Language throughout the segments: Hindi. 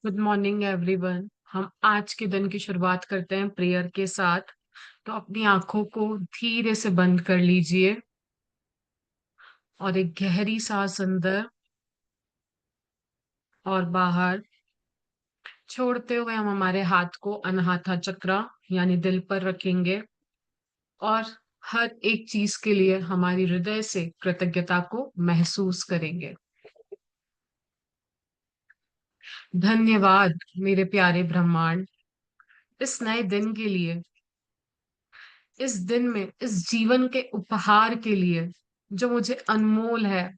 Good morning everyone. हम आज के दिन की शुरुआत करते हैं प्रेयर के साथ। तो अपनी आंखों को धीरे से बंद कर लीजिए और एक गहरी सांस अंदर और बाहर छोड़ते हुए हम हमारे हाथ को अनाहता चक्र यानी दिल पर रखेंगे और हर एक चीज के लिए हमारी हृदय से कृतज्ञता को महसूस करेंगे। धन्यवाद मेरे प्यारे ब्रह्मांड, इस नए दिन के लिए, इस दिन में, इस जीवन के उपहार के लिए जो मुझे अनमोल है,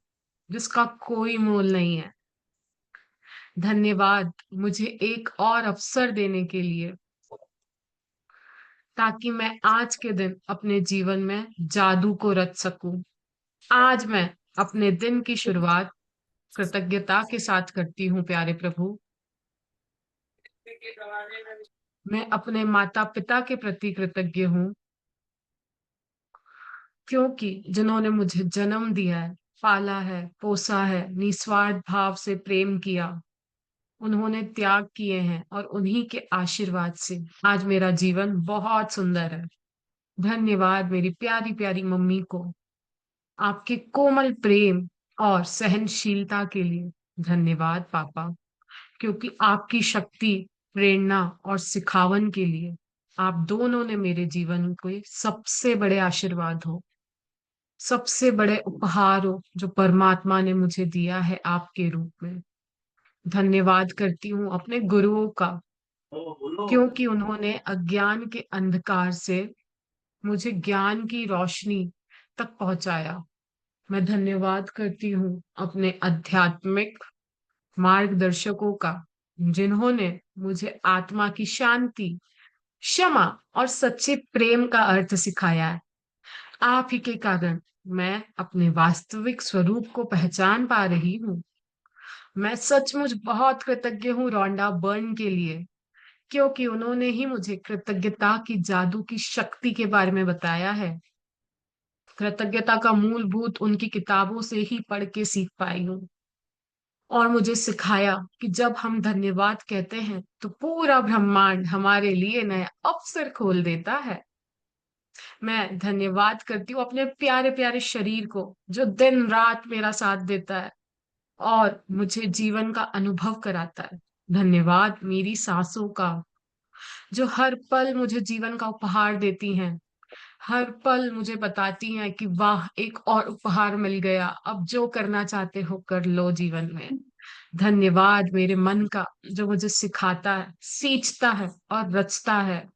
जिसका कोई मोल नहीं है। धन्यवाद मुझे एक और अवसर देने के लिए, ताकि मैं आज के दिन अपने जीवन में जादू को रच सकूं। आज मैं अपने दिन की शुरुआत कृतज्ञता के साथ करती हूँ प्यारे प्रभु। मैं अपने माता पिता के प्रति कृतज्ञ हूँ, क्योंकि जिन्होंने मुझे जन्म दिया है, पाला है, पोसा है, निस्वार्थ भाव से प्रेम किया, उन्होंने त्याग किए हैं और उन्हीं के आशीर्वाद से आज मेरा जीवन बहुत सुंदर है। धन्यवाद मेरी प्यारी प्यारी मम्मी को, आपके कोमल प्रेम और सहनशीलता के लिए। धन्यवाद पापा, क्योंकि आपकी शक्ति, प्रेरणा और सिखावन के लिए आप दोनों ने मेरे जीवन के सबसे बड़े आशीर्वाद हो, सबसे बड़े उपहार हो जो परमात्मा ने मुझे दिया है आपके रूप में। धन्यवाद करती हूँ अपने गुरुओं का, क्योंकि उन्होंने अज्ञान के अंधकार से मुझे ज्ञान की रोशनी तक पहुंचाया। मैं धन्यवाद करती हूँ अपने आध्यात्मिक मार्गदर्शकों का, जिन्होंने मुझे आत्मा की शांति, क्षमा और सच्चे प्रेम का अर्थ सिखाया है। आप ही के कारण मैं अपने वास्तविक स्वरूप को पहचान पा रही हूँ। मैं सचमुच बहुत कृतज्ञ हूँ रोंडा बर्न के लिए, क्योंकि उन्होंने ही मुझे कृतज्ञता की जादू की शक्ति के बारे में बताया है। कृतज्ञता का मूलभूत उनकी किताबों से ही पढ़ के सीख पाई हूँ और मुझे सिखाया कि जब हम धन्यवाद कहते हैं तो पूरा ब्रह्मांड हमारे लिए नया अवसर खोल देता है। मैं धन्यवाद करती हूँ अपने प्यारे प्यारे शरीर को, जो दिन रात मेरा साथ देता है और मुझे जीवन का अनुभव कराता है। धन्यवाद मेरी सांसों का, जो हर पल मुझे जीवन का उपहार देती हैं। हर पल मुझे बताती हैं कि वाह, एक और उपहार मिल गया, अब जो करना चाहते हो कर लो जीवन में। धन्यवाद मेरे मन का, जो मुझे सिखाता है, सींचता है और रचता है।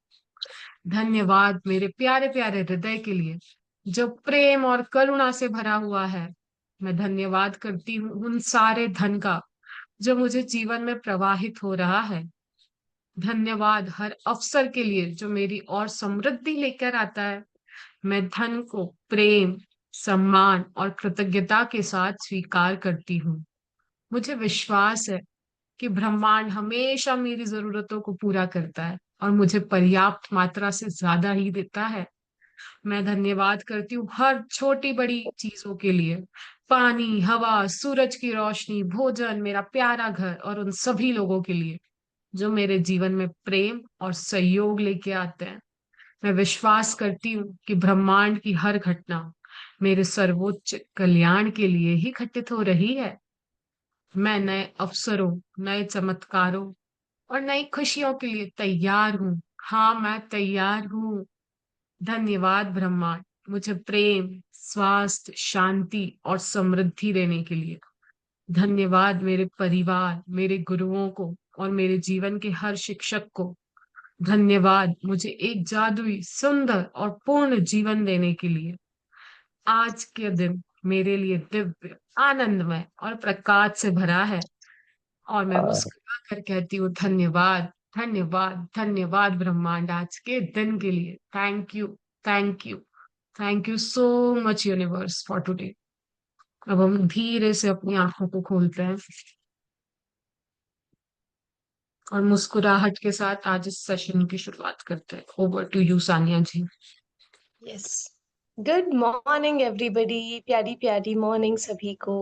धन्यवाद मेरे प्यारे प्यारे हृदय के लिए, जो प्रेम और करुणा से भरा हुआ है। मैं धन्यवाद करती हूँ उन सारे धन का जो मुझे जीवन में प्रवाहित हो रहा है। धन्यवाद हर अवसर के लिए जो मेरी और समृद्धि लेकर आता है। मैं धन को प्रेम, सम्मान और कृतज्ञता के साथ स्वीकार करती हूँ। मुझे विश्वास है कि ब्रह्मांड हमेशा मेरी जरूरतों को पूरा करता है और मुझे पर्याप्त मात्रा से ज्यादा ही देता है। मैं धन्यवाद करती हूँ हर छोटी बड़ी चीजों के लिए, पानी, हवा, सूरज की रोशनी, भोजन, मेरा प्यारा घर और उन सभी लोगों के लिए जो मेरे जीवन में प्रेम और सहयोग लेके आते हैं। मैं विश्वास करती हूँ कि ब्रह्मांड की हर घटना मेरे सर्वोच्च कल्याण के लिए ही घटित हो रही है। मैं नए अवसरों, नए चमत्कारों और नई खुशियों के लिए तैयार हूँ। हाँ, मैं तैयार हूँ। धन्यवाद ब्रह्मांड, मुझे प्रेम, स्वास्थ्य, शांति और समृद्धि देने के लिए। धन्यवाद मेरे परिवार, मेरे गुरुओं को और मेरे जीवन के हर शिक्षक को। धन्यवाद मुझे एक जादुई, सुंदर और पूर्ण जीवन देने के लिए। आज के दिन मेरे लिए दिव्य, आनंदमय और प्रकाश से भरा है और मैं मुस्कुरा कर कहती हूँ धन्यवाद, धन्यवाद, धन्यवाद ब्रह्मांड, आज के दिन के लिए। Thank you, thank you, thank you so much universe for today. अब हम धीरे से अपनी आंखों को खोलते हैं और मुस्कुराहट के साथ आज इस सेशन की शुरुआत करते हैं। Over to you Sania ji. Yes, good morning everybody. प्यारी प्यारी मॉर्निंग सभी को।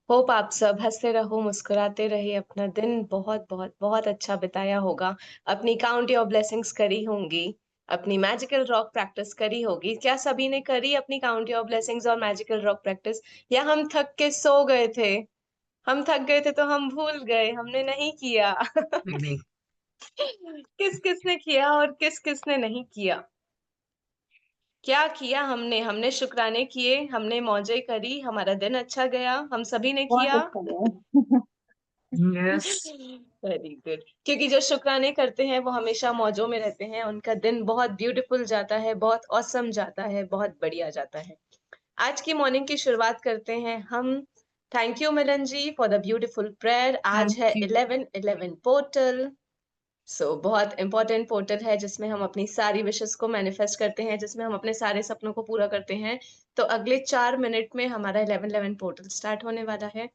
होप आप सब हंसते रहो, मुस्कुराते रहे, अपना दिन बहुत बहुत बहुत अच्छा बिताया होगा। अपनी काउंट योर ब्लेसिंग्स करी होंगी, अपनी मैजिकल रॉक प्रैक्टिस करी होगी। क्या सभी ने करी अपनी काउंट योर ब्लेसिंग्स और मैजिकल रॉक प्रैक्टिस, या हम थक के सो गए थे? हम थक गए थे तो हम भूल गए, हमने नहीं किया। नहीं। किस किस ने किया और किस किस ने नहीं किया? क्या किया हमने? हमने शुक्राने किए, हमने मौजें करी, हमारा दिन अच्छा गया, हम सभी ने बहुत किया। अच्छा गया। यस। Very good. क्योंकि जो शुक्राने करते हैं वो हमेशा मौजों में रहते हैं, उनका दिन बहुत ब्यूटीफुल जाता है, बहुत औसम जाता है, बहुत बढ़िया जाता है। आज की मॉर्निंग की शुरुआत करते हैं हम। Thank you Milan ji for the beautiful prayer. आज थैंक है यू। 11/11 पोर्टल। बहुत इंपॉर्टेंट पोर्टल है जिसमें हम अपनी सारी विशेस को मैनिफेस्ट करते हैं, जिसमें हम अपने सारे सपनों को पूरा करते हैं। तो अगले 4 मिनट में हमारा 11/11 पोर्टल स्टार्ट होने वाला है।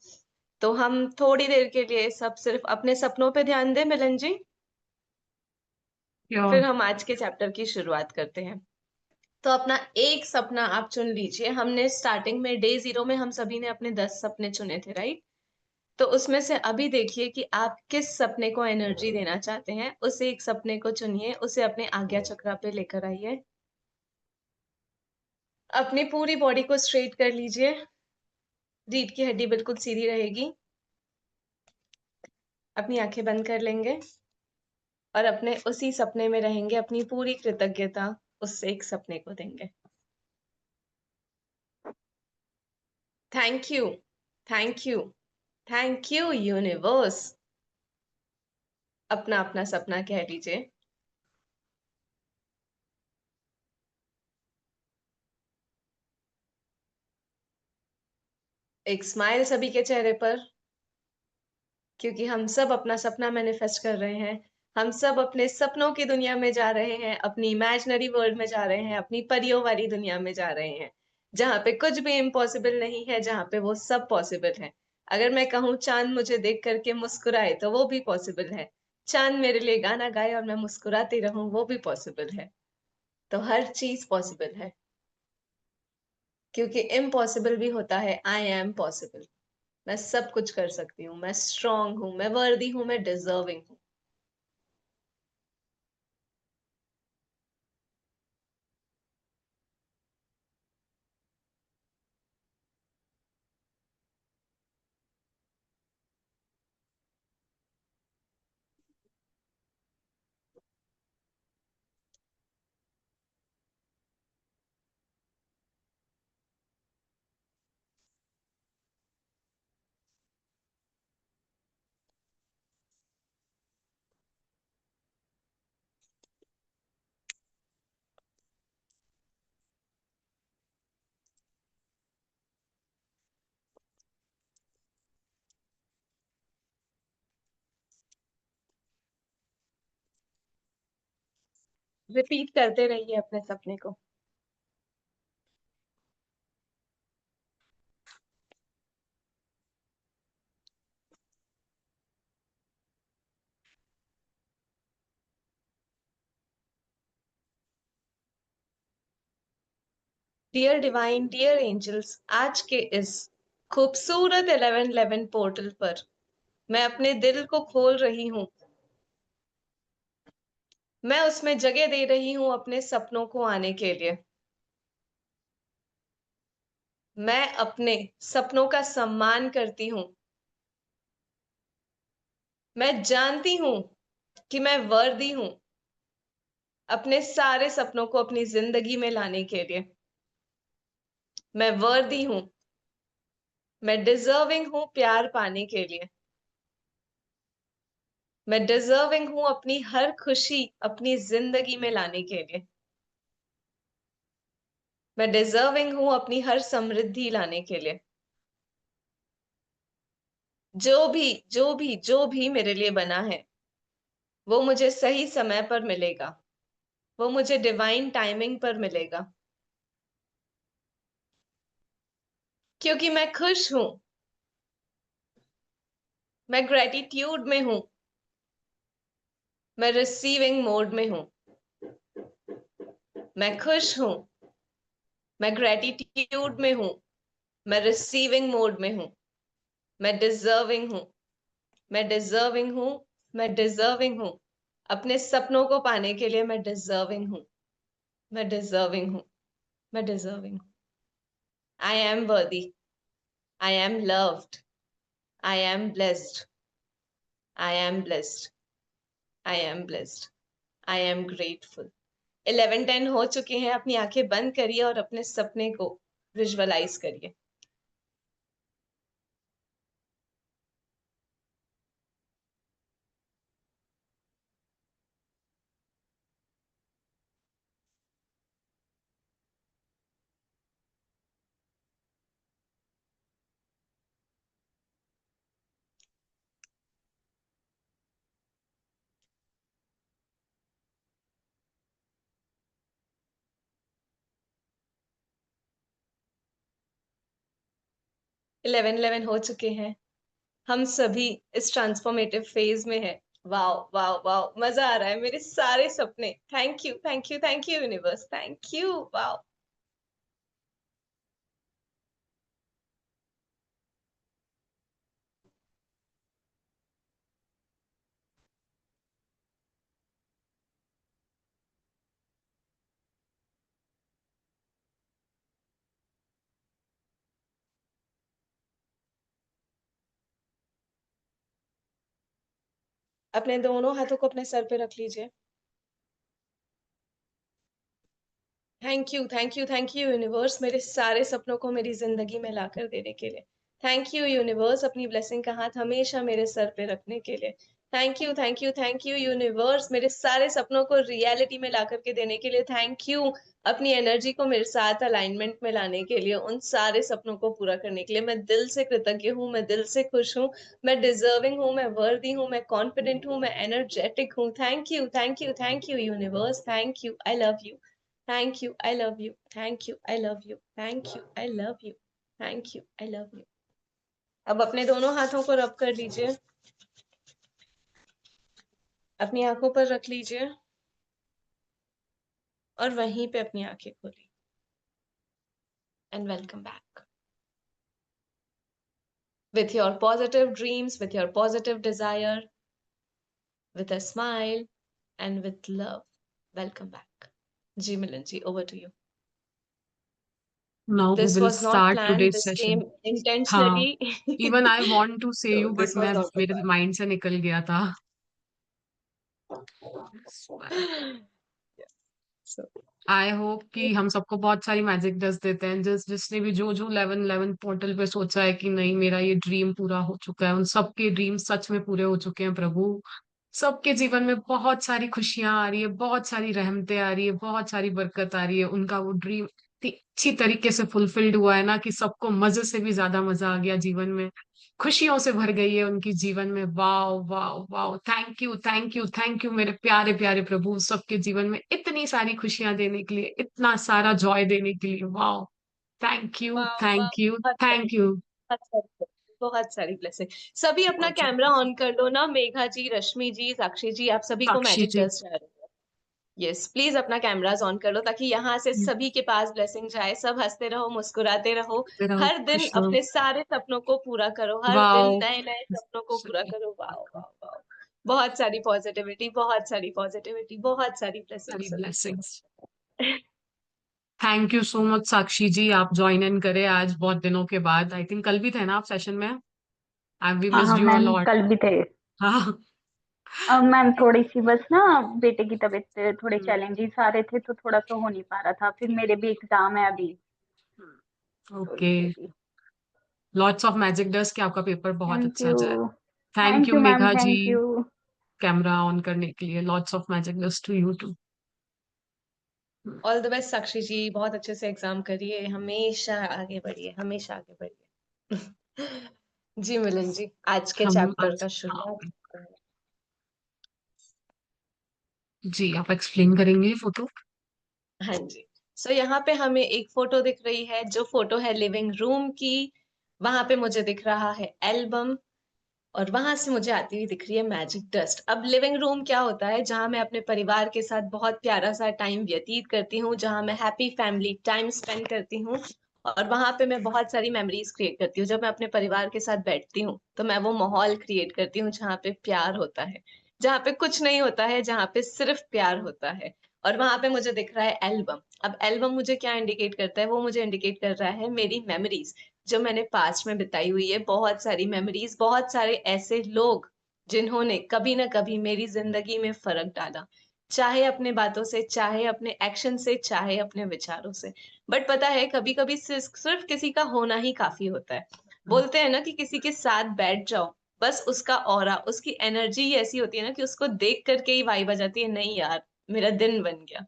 तो हम थोड़ी देर के लिए सब सिर्फ अपने सपनों पे ध्यान दें मिलन जी, क्यों? फिर हम आज के चैप्टर की शुरुआत करते हैं। तो अपना एक सपना आप चुन लीजिए। हमने स्टार्टिंग में डे 0 में हम सभी ने अपने 10 सपने चुने थे, राइट? तो उसमें से अभी देखिए कि आप किस सपने को एनर्जी देना चाहते हैं। उस एक सपने को चुनिए, उसे अपने आज्ञा चक्रा पे लेकर आइए। अपनी पूरी बॉडी को स्ट्रेट कर लीजिए, रीढ़ की हड्डी बिल्कुल सीधी रहेगी। अपनी आंखें बंद कर लेंगे और अपने उसी सपने में रहेंगे, अपनी पूरी कृतज्ञता उस एक सपने को देंगे। Thank you, thank you, thank you universe. अपना अपना सपना कह लीजिए। एक स्माइल सभी के चेहरे पर, क्योंकि हम सब अपना सपना मैनिफेस्ट कर रहे हैं। हम सब अपने सपनों की दुनिया में जा रहे हैं, अपनी इमेजिनरी वर्ल्ड में जा रहे हैं, अपनी परियों वाली दुनिया में जा रहे हैं, जहाँ पे कुछ भी इम्पॉसिबल नहीं है, जहाँ पे वो सब पॉसिबल है। अगर मैं कहूँ चांद मुझे देख करके मुस्कुराए तो वो भी पॉसिबल है। चांद मेरे लिए गाना गाए और मैं मुस्कुराती रहूं, वो भी पॉसिबल है। तो हर चीज पॉसिबल है, क्योंकि इम्पॉसिबल भी होता है आई एम पॉसिबल। मैं सब कुछ कर सकती हूँ, मैं स्ट्रांग हूँ, मैं वर्दी हूँ, मैं डिजर्विंग हूँ। रिपीट करते रहिए अपने सपने को। डियर डिवाइन, डियर एंजल्स, आज के इस खूबसूरत 11/11 पोर्टल पर मैं अपने दिल को खोल रही हूँ। मैं उसमें जगह दे रही हूँ अपने सपनों को आने के लिए। मैं अपने सपनों का सम्मान करती हूँ। मैं जानती हूँ कि मैं वर्दी हूँ अपने सारे सपनों को अपनी जिंदगी में लाने के लिए। मैं वर्दी हूँ, मैं डिजर्विंग हूँ प्यार पाने के लिए। मैं डिजर्विंग हूँ अपनी हर खुशी अपनी जिंदगी में लाने के लिए। मैं डिजर्विंग हूँ अपनी हर समृद्धि लाने के लिए। जो भी मेरे लिए बना है वो मुझे सही समय पर मिलेगा, वो मुझे डिवाइन टाइमिंग पर मिलेगा। क्योंकि मैं खुश हूं, मैं ग्रेटिट्यूड में हूं, मैं रिसीविंग मोड में हूं। मैं खुश हूं, मैं ग्रेटिट्यूड में हूँ, मैं रिसीविंग मोड में हूँ, मैं डिजर्विंग हूँ, मैं डिजर्विंग हूँ, मैं डिजर्विंग हूँ। अपने सपनों को पाने के लिए मैं डिजर्विंग हूँ, मैं डिजर्विंग हूँ, मैं डिजर्विंग हूँ। आई एम वर्दी, I am loved, I am blessed, I am blessed, I am blessed, I am grateful. 11:10 हो चुके हैं। अपनी आंखें बंद करिए और अपने सपने को विजुअलाइज करिए। इलेवन 11 हो चुके हैं। हम सभी इस ट्रांसफॉर्मेटिव फेज में हैं। वाओ वाओ वाओ, मजा आ रहा है। मेरे सारे सपने, thank you thank you thank you universe, thank you. Wow. अपने दोनों हाथों को अपने सर पे रख लीजिए। थैंक यू यूनिवर्स, मेरे सारे सपनों को मेरी जिंदगी में लाकर देने के लिए। थैंक यू यूनिवर्स, अपनी ब्लेसिंग का हाथ हमेशा मेरे सर पे रखने के लिए। थैंक यू यूनिवर्स, मेरे सारे सपनों को रियलिटी में ला करके देने के लिए। थैंक यू, अपनी एनर्जी को मेरे साथ अलाइनमेंट में लाने के लिए, उन सारे सपनों को पूरा करने के लिए। मैं दिल से कृतज्ञ हूँ, मैं दिल से खुश हूँ, मैं डिजर्विंग हूँ, मैं वर्दी हूँ, मैं कॉन्फिडेंट हूँ, मैं एनर्जेटिक हूँ। Thank you universe, thank you, I love you. Thank you, I love you. Thank you, I love you. Thank you, I love you. Thank you, I love you. अब अपने दोनों हाथों को रब कर लीजिए, अपनी आंखों पर रख लीजिए और वहीं पे अपनी आंखें खोली। And welcome back. With your positive dreams, with your positive desire, with a smile and with love. Welcome back. Ji Milan ji, over to you. Now we This will was not start planned. today's This session. came हाँ, intentionally. Even I want to say So you but this was मैं not मेरे planned. माइंड से निकल गया था। So आई होप कि हम सबको बहुत सारी मैजिक डस्ट देते हैं, जिसने भी जो जो 11 पोर्टल पे सोचा है कि नहीं मेरा ये ड्रीम पूरा हो चुका है, उन सबके ड्रीम सच में पूरे हो चुके हैं प्रभु। सबके जीवन में बहुत सारी खुशियां आ रही है, बहुत सारी रहमतें आ रही है, बहुत सारी बरकत आ रही है। उनका वो ड्रीम इतनी अच्छी तरीके से फुलफिल्ड हुआ है ना कि सबको मजे से भी ज्यादा मजा आ गया जीवन में। खुशियों से भर गई है उनकी जीवन में। Wow wow wow, thank you thank you thank you मेरे प्यारे प्यारे प्रभु, सबके जीवन में इतनी सारी खुशियां देने के लिए, इतना सारा जॉय देने के लिए। वाओ, थैंक यू वाह वाह, थैंक यू बहुत सारी, थैंक यू। बहुत सारी, बहुत सारी ब्लेसिंग। सभी अपना बहुत सारी कैमरा blessing। ऑन कर लो ना। मेघा जी, रश्मि जी, साक्षी जी, आप सभी को साक्षी मैजिक जी, डस्ट जा रही है। यस, प्लीज अपना कैमराज ऑन कर लो ताकि यहाँ से सभी के पास ब्लेसिंग जाए। सब हंसते रहो, मुस्कुराते रहो। तेरा हर दिन खुश रहो। अपने सारे सपनों को पूरा करो, हर दिन वाओ, नए नए सपनों को पूरा सारी करो। वाह वाह वाह, बहुत सारी पॉजिटिविटी, बहुत सारी पॉजिटिविटी, बहुत सारी ब्लेसिंग सभी की। Blessings. Thank you so much Sakshi ji, आप ज्वाइन इन करे आज बहुत दिनों के बाद। आई थिंक कल भी थे ना आप सेशन में। आई वी हाँ हाँ missed you a ma'am, lot. कल भी थे। हाँ। अब मैम थोड़ी सी बस ना, बेटे की तबीयत थोड़े हम्म, चैलेंजेस आ रहे थे तो थोड़ा सा हो नहीं पा रहा था। फिर मेरे भी एग्जाम है अभी, तो ओके। इसलिए भी। लॉट्स ऑफ मैजिक डस्ट कि आपका पेपर बहुत थैंक अच्छा यू। जाए। Thank thank you you ma'am, Megha ji, thank you. Camera on करने के लिए। Lots of magic dust to you too. All the best Sakshi ji, बहुत अच्छे से एग्जाम करिए, हमेशा आगे बढ़िए, हमेशा आगे बढ़िए। जी मिलन जी, आज के हम चैप्टर आज, का हाँ शुरुआत करते हैं। जी, आप एक्सप्लेन करेंगे फोटो। हाँ जी। सो यहाँ पे हमें एक फोटो दिख रही है, जो फोटो है लिविंग रूम की। वहां पे मुझे दिख रहा है एल्बम, और वहां से मुझे आती हुई दिख रही है मैजिक डस्ट। अब लिविंग रूम क्या होता है, जहां मैं अपने परिवार के साथ बहुत प्यारा सा टाइम व्यतीत करती हूँ, जहां मैं हैप्पी फैमिली टाइम स्पेंड करती हूँ। और वहां पे मैं बहुत सारी मेमोरीज क्रिएट करती हूँ। जब मैं अपने परिवार के साथ बैठती हूँ तो मैं वो माहौल क्रिएट करती हूँ जहाँ पे प्यार होता है, जहाँ पे कुछ नहीं होता है, जहाँ पे सिर्फ प्यार होता है। और वहां पे मुझे दिख रहा है एल्बम। अब एल्बम मुझे क्या इंडिकेट करता है, वो मुझे इंडिकेट कर रहा है मेरी मेमोरीज जो मैंने पास्ट में बिताई हुई है। बहुत सारी मेमोरीज, बहुत सारे ऐसे लोग जिन्होंने कभी ना कभी मेरी जिंदगी में फर्क डाला, चाहे अपने बातों से, चाहे अपने एक्शन से, चाहे अपने विचारों से। बट पता है, कभी कभी सिर्फ किसी का होना ही काफी होता है। बोलते हैं ना कि किसी के साथ बैठ जाओ, बस उसका ऑरा, उसकी एनर्जी ही ऐसी होती है ना कि उसको देख करके ही वाइब आ जाती है, नहीं यार मेरा दिन बन गया।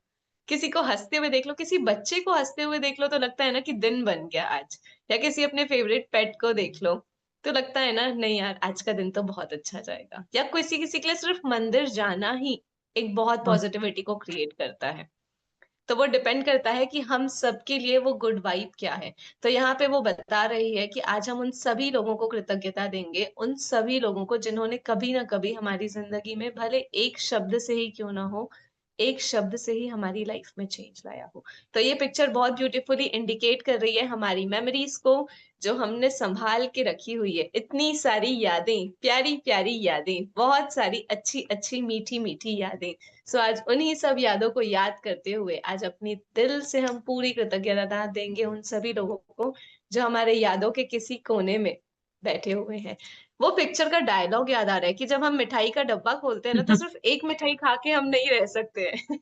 किसी को हंसते हुए देख लो, किसी बच्चे को हंसते हुए देख लो, तो लगता है ना कि दिन बन गया आज। या किसी अपने फेवरेट पेट को देख लो, तो लगता है ना नहीं यार आज का दिन तो बहुत अच्छा जाएगा। या किसी किसी के लिए सिर्फ मंदिर जाना ही एक बहुत पॉजिटिविटी को क्रिएट करता है। तो वो डिपेंड करता है कि हम सबके लिए वो गुड वाइब क्या है। तो यहाँ पे वो बता रही है कि आज हम उन सभी लोगों को कृतज्ञता देंगे, उन सभी लोगों को जिन्होंने कभी ना कभी हमारी जिंदगी में, भले एक शब्द से ही क्यों ना हो, एक शब्द से ही हमारी लाइफ में चेंज लाया हो। तो ये पिक्चर बहुत ब्यूटीफुली इंडिकेट कर रही है हमारी मेमोरीज को, जो हमने संभाल के रखी हुई है। इतनी सारी यादें, प्यारी प्यारी यादें, बहुत सारी अच्छी अच्छी मीठी मीठी यादें। सो आज उन्हीं सब यादों को याद करते हुए आज अपनी दिल से हम पूरी कृतज्ञता देंगे उन सभी लोगों को जो हमारे यादों के किसी कोने में बैठे हुए हैं। वो पिक्चर का डायलॉग याद आ रहा है कि जब हम मिठाई का डब्बा खोलते हैं ना, तो सिर्फ एक मिठाई खा के हम नहीं रह सकते हैं।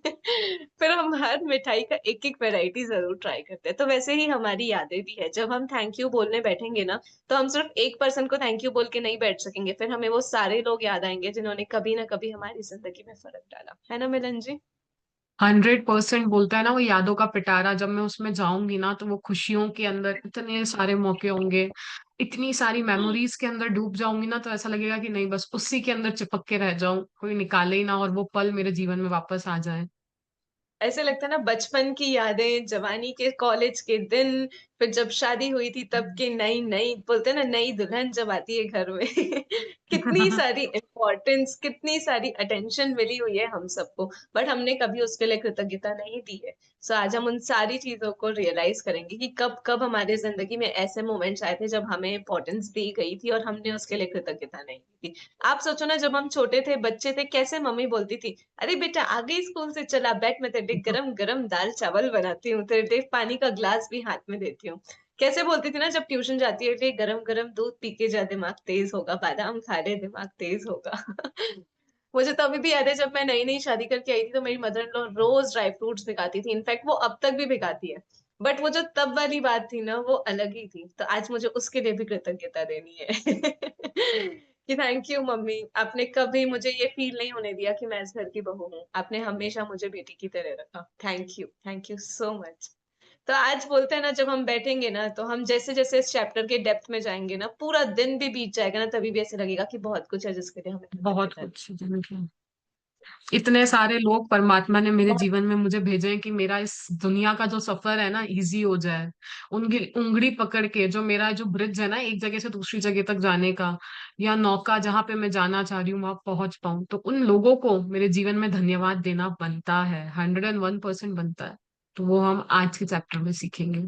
फिर हम हर मिठाई का एक एक वैरायटी जरूर ट्राई करते हैं। तो वैसे ही हमारी यादें भी है, जब हम थैंक यू बोलने बैठेंगे ना, तो हम सिर्फ एक पर्सन को थैंक यू बोल के नहीं बैठ सकेंगे। फिर हमें वो सारे लोग याद आएंगे जिन्होंने कभी ना कभी हमारी जिंदगी में फर्क डाला है ना मिलन जी। 100% बोलता है ना वो यादों का पिटारा। जब मैं उसमें जाऊंगी ना तो वो खुशियों के अंदर इतने सारे मौके होंगे, इतनी सारी मेमोरीज के अंदर डूब जाऊंगी ना, तो ऐसा लगेगा कि नहीं बस उसी के अंदर चिपक के रह जाऊं, कोई निकाले ही ना और वो पल मेरे जीवन में वापस आ जाए। ऐसे लगता है ना, बचपन की यादें, जवानी के कॉलेज के दिन, फिर जब शादी हुई थी तब की नई नई, बोलते हैं ना नई दुल्हन जब आती है घर में। कितनी सारी इम्पोर्टेंस, कितनी सारी अटेंशन मिली हुई है हम सबको, बट हमने कभी उसके लिए कृतज्ञता नहीं दी है। सो आज हम उन सारी चीजों को रियलाइज करेंगे कि कब कब हमारे जिंदगी में ऐसे मोमेंट्स आए थे जब हमें इम्पोर्टेंस दी गई थी और हमने उसके लिए कृतज्ञता नहीं दी थी। आप सोचो ना, जब हम छोटे थे, बच्चे थे, कैसे मम्मी बोलती थी, अरे बेटा आ गई स्कूल से, चला बैठ, मैं तेरे लिए गरम गरम दाल चावल बनाती हूँ, तेरे लिए पानी का ग्लास भी हाथ में देती हूँ। कैसे बोलती थी ना, जब ट्यूशन जाती है, गरम गरम दूध पी के जा, दिमाग तेज होगा, बादाम खा ले दिमाग तेज होगा। मुझे तो अभी भी याद है, जब मैं नई नई शादी करके आई थी तो मेरी मदर इन लॉ रोज ड्राई फ्रूट्स भिगाती थी। इनफैक्ट वो अब तक भी भिगाती है। बट वो जो तब वाली बात थी ना, वो अलग ही थी। तो आज मुझे उसके लिए भी कृतज्ञता देनी है। कि थैंक यू मम्मी, आपने कभी मुझे ये फील नहीं होने दिया कि मैं इस घर की बहू हूँ। आपने हमेशा मुझे बेटी की तरह रखा। Thank you so much. तो आज बोलते हैं ना, जब हम बैठेंगे ना, तो हम जैसे जैसे इस चैप्टर के डेप्थ में जाएंगे ना, पूरा दिन भी बीत जाएगा ना, तभी भी ऐसे लगेगा कि बहुत कुछ है जिसके लिए हमें बहुत कृतज्ञता कुछ मतलब इतने सारे लोग परमात्मा ने मेरे बहुत। जीवन में मुझे भेजे हैं कि मेरा इस दुनिया का जो सफर है ना इजी हो जाए। उनकी उंगली पकड़ के जो मेरा जो ब्रिज है ना एक जगह से दूसरी जगह तक जाने का, या नौका जहां पे मैं जाना चाह रही हूँ वहां पहुंच पाऊं, तो उन लोगों को मेरे जीवन में धन्यवाद देना बनता है, 101% बनता है। तो वो हम आज के चैप्टर में सीखेंगे।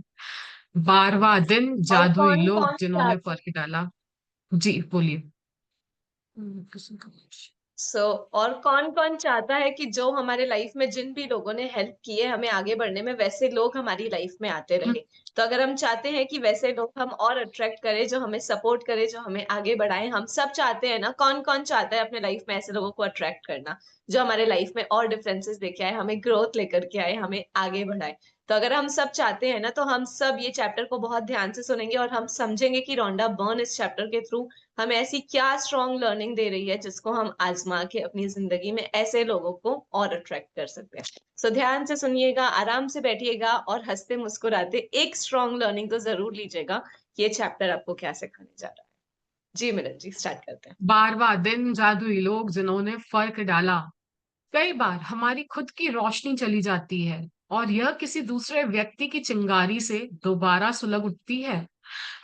12वां दिन, और जादुई कौन लोग कौन जिन्होंने फर्क डाला। जी बोलिए। सो और कौन कौन चाहता है कि जो हमारे लाइफ में, जिन भी लोगों ने हेल्प की है हमें आगे बढ़ने में, वैसे लोग हमारी लाइफ में आते रहे। तो अगर हम चाहते हैं कि वैसे लोग हम और अट्रैक्ट करें, जो हमें सपोर्ट करें, जो हमें आगे बढ़ाएं, हम सब चाहते हैं ना। कौन कौन चाहता है अपने लाइफ में ऐसे लोगों को अट्रैक्ट करना, जो हमारे लाइफ में और डिफरेंसेस लेके आए, हमें ग्रोथ लेकर के आए, हमें आगे बढ़ाए। तो अगर हम सब चाहते हैं ना, तो हम सब ये चैप्टर को बहुत ध्यान से सुनेंगे और हम समझेंगे कि रोंडा बर्न इस चैप्टर के थ्रू हमें ऐसी क्या स्ट्रॉन्ग लर्निंग दे रही है, जिसको हम आजमा के अपनी जिंदगी में ऐसे लोगों को और अट्रैक्ट कर सकते हैं। सो ध्यान से सुनिएगा, आराम से बैठिएगा और हंसते मुस्कुराते एक स्ट्रॉन्ग लर्निंग तो जरूर लीजिएगा। ये चैप्टर आपको क्या सिखाने जा रहा है। जी मिलन जी, स्टार्ट करते हैं। 12वां दिन, जादुई लोग जिन्होंने फर्क डाला। कई बार हमारी खुद की रोशनी चली जाती है और यह किसी दूसरे व्यक्ति की चिंगारी से दोबारा सुलग उठती है।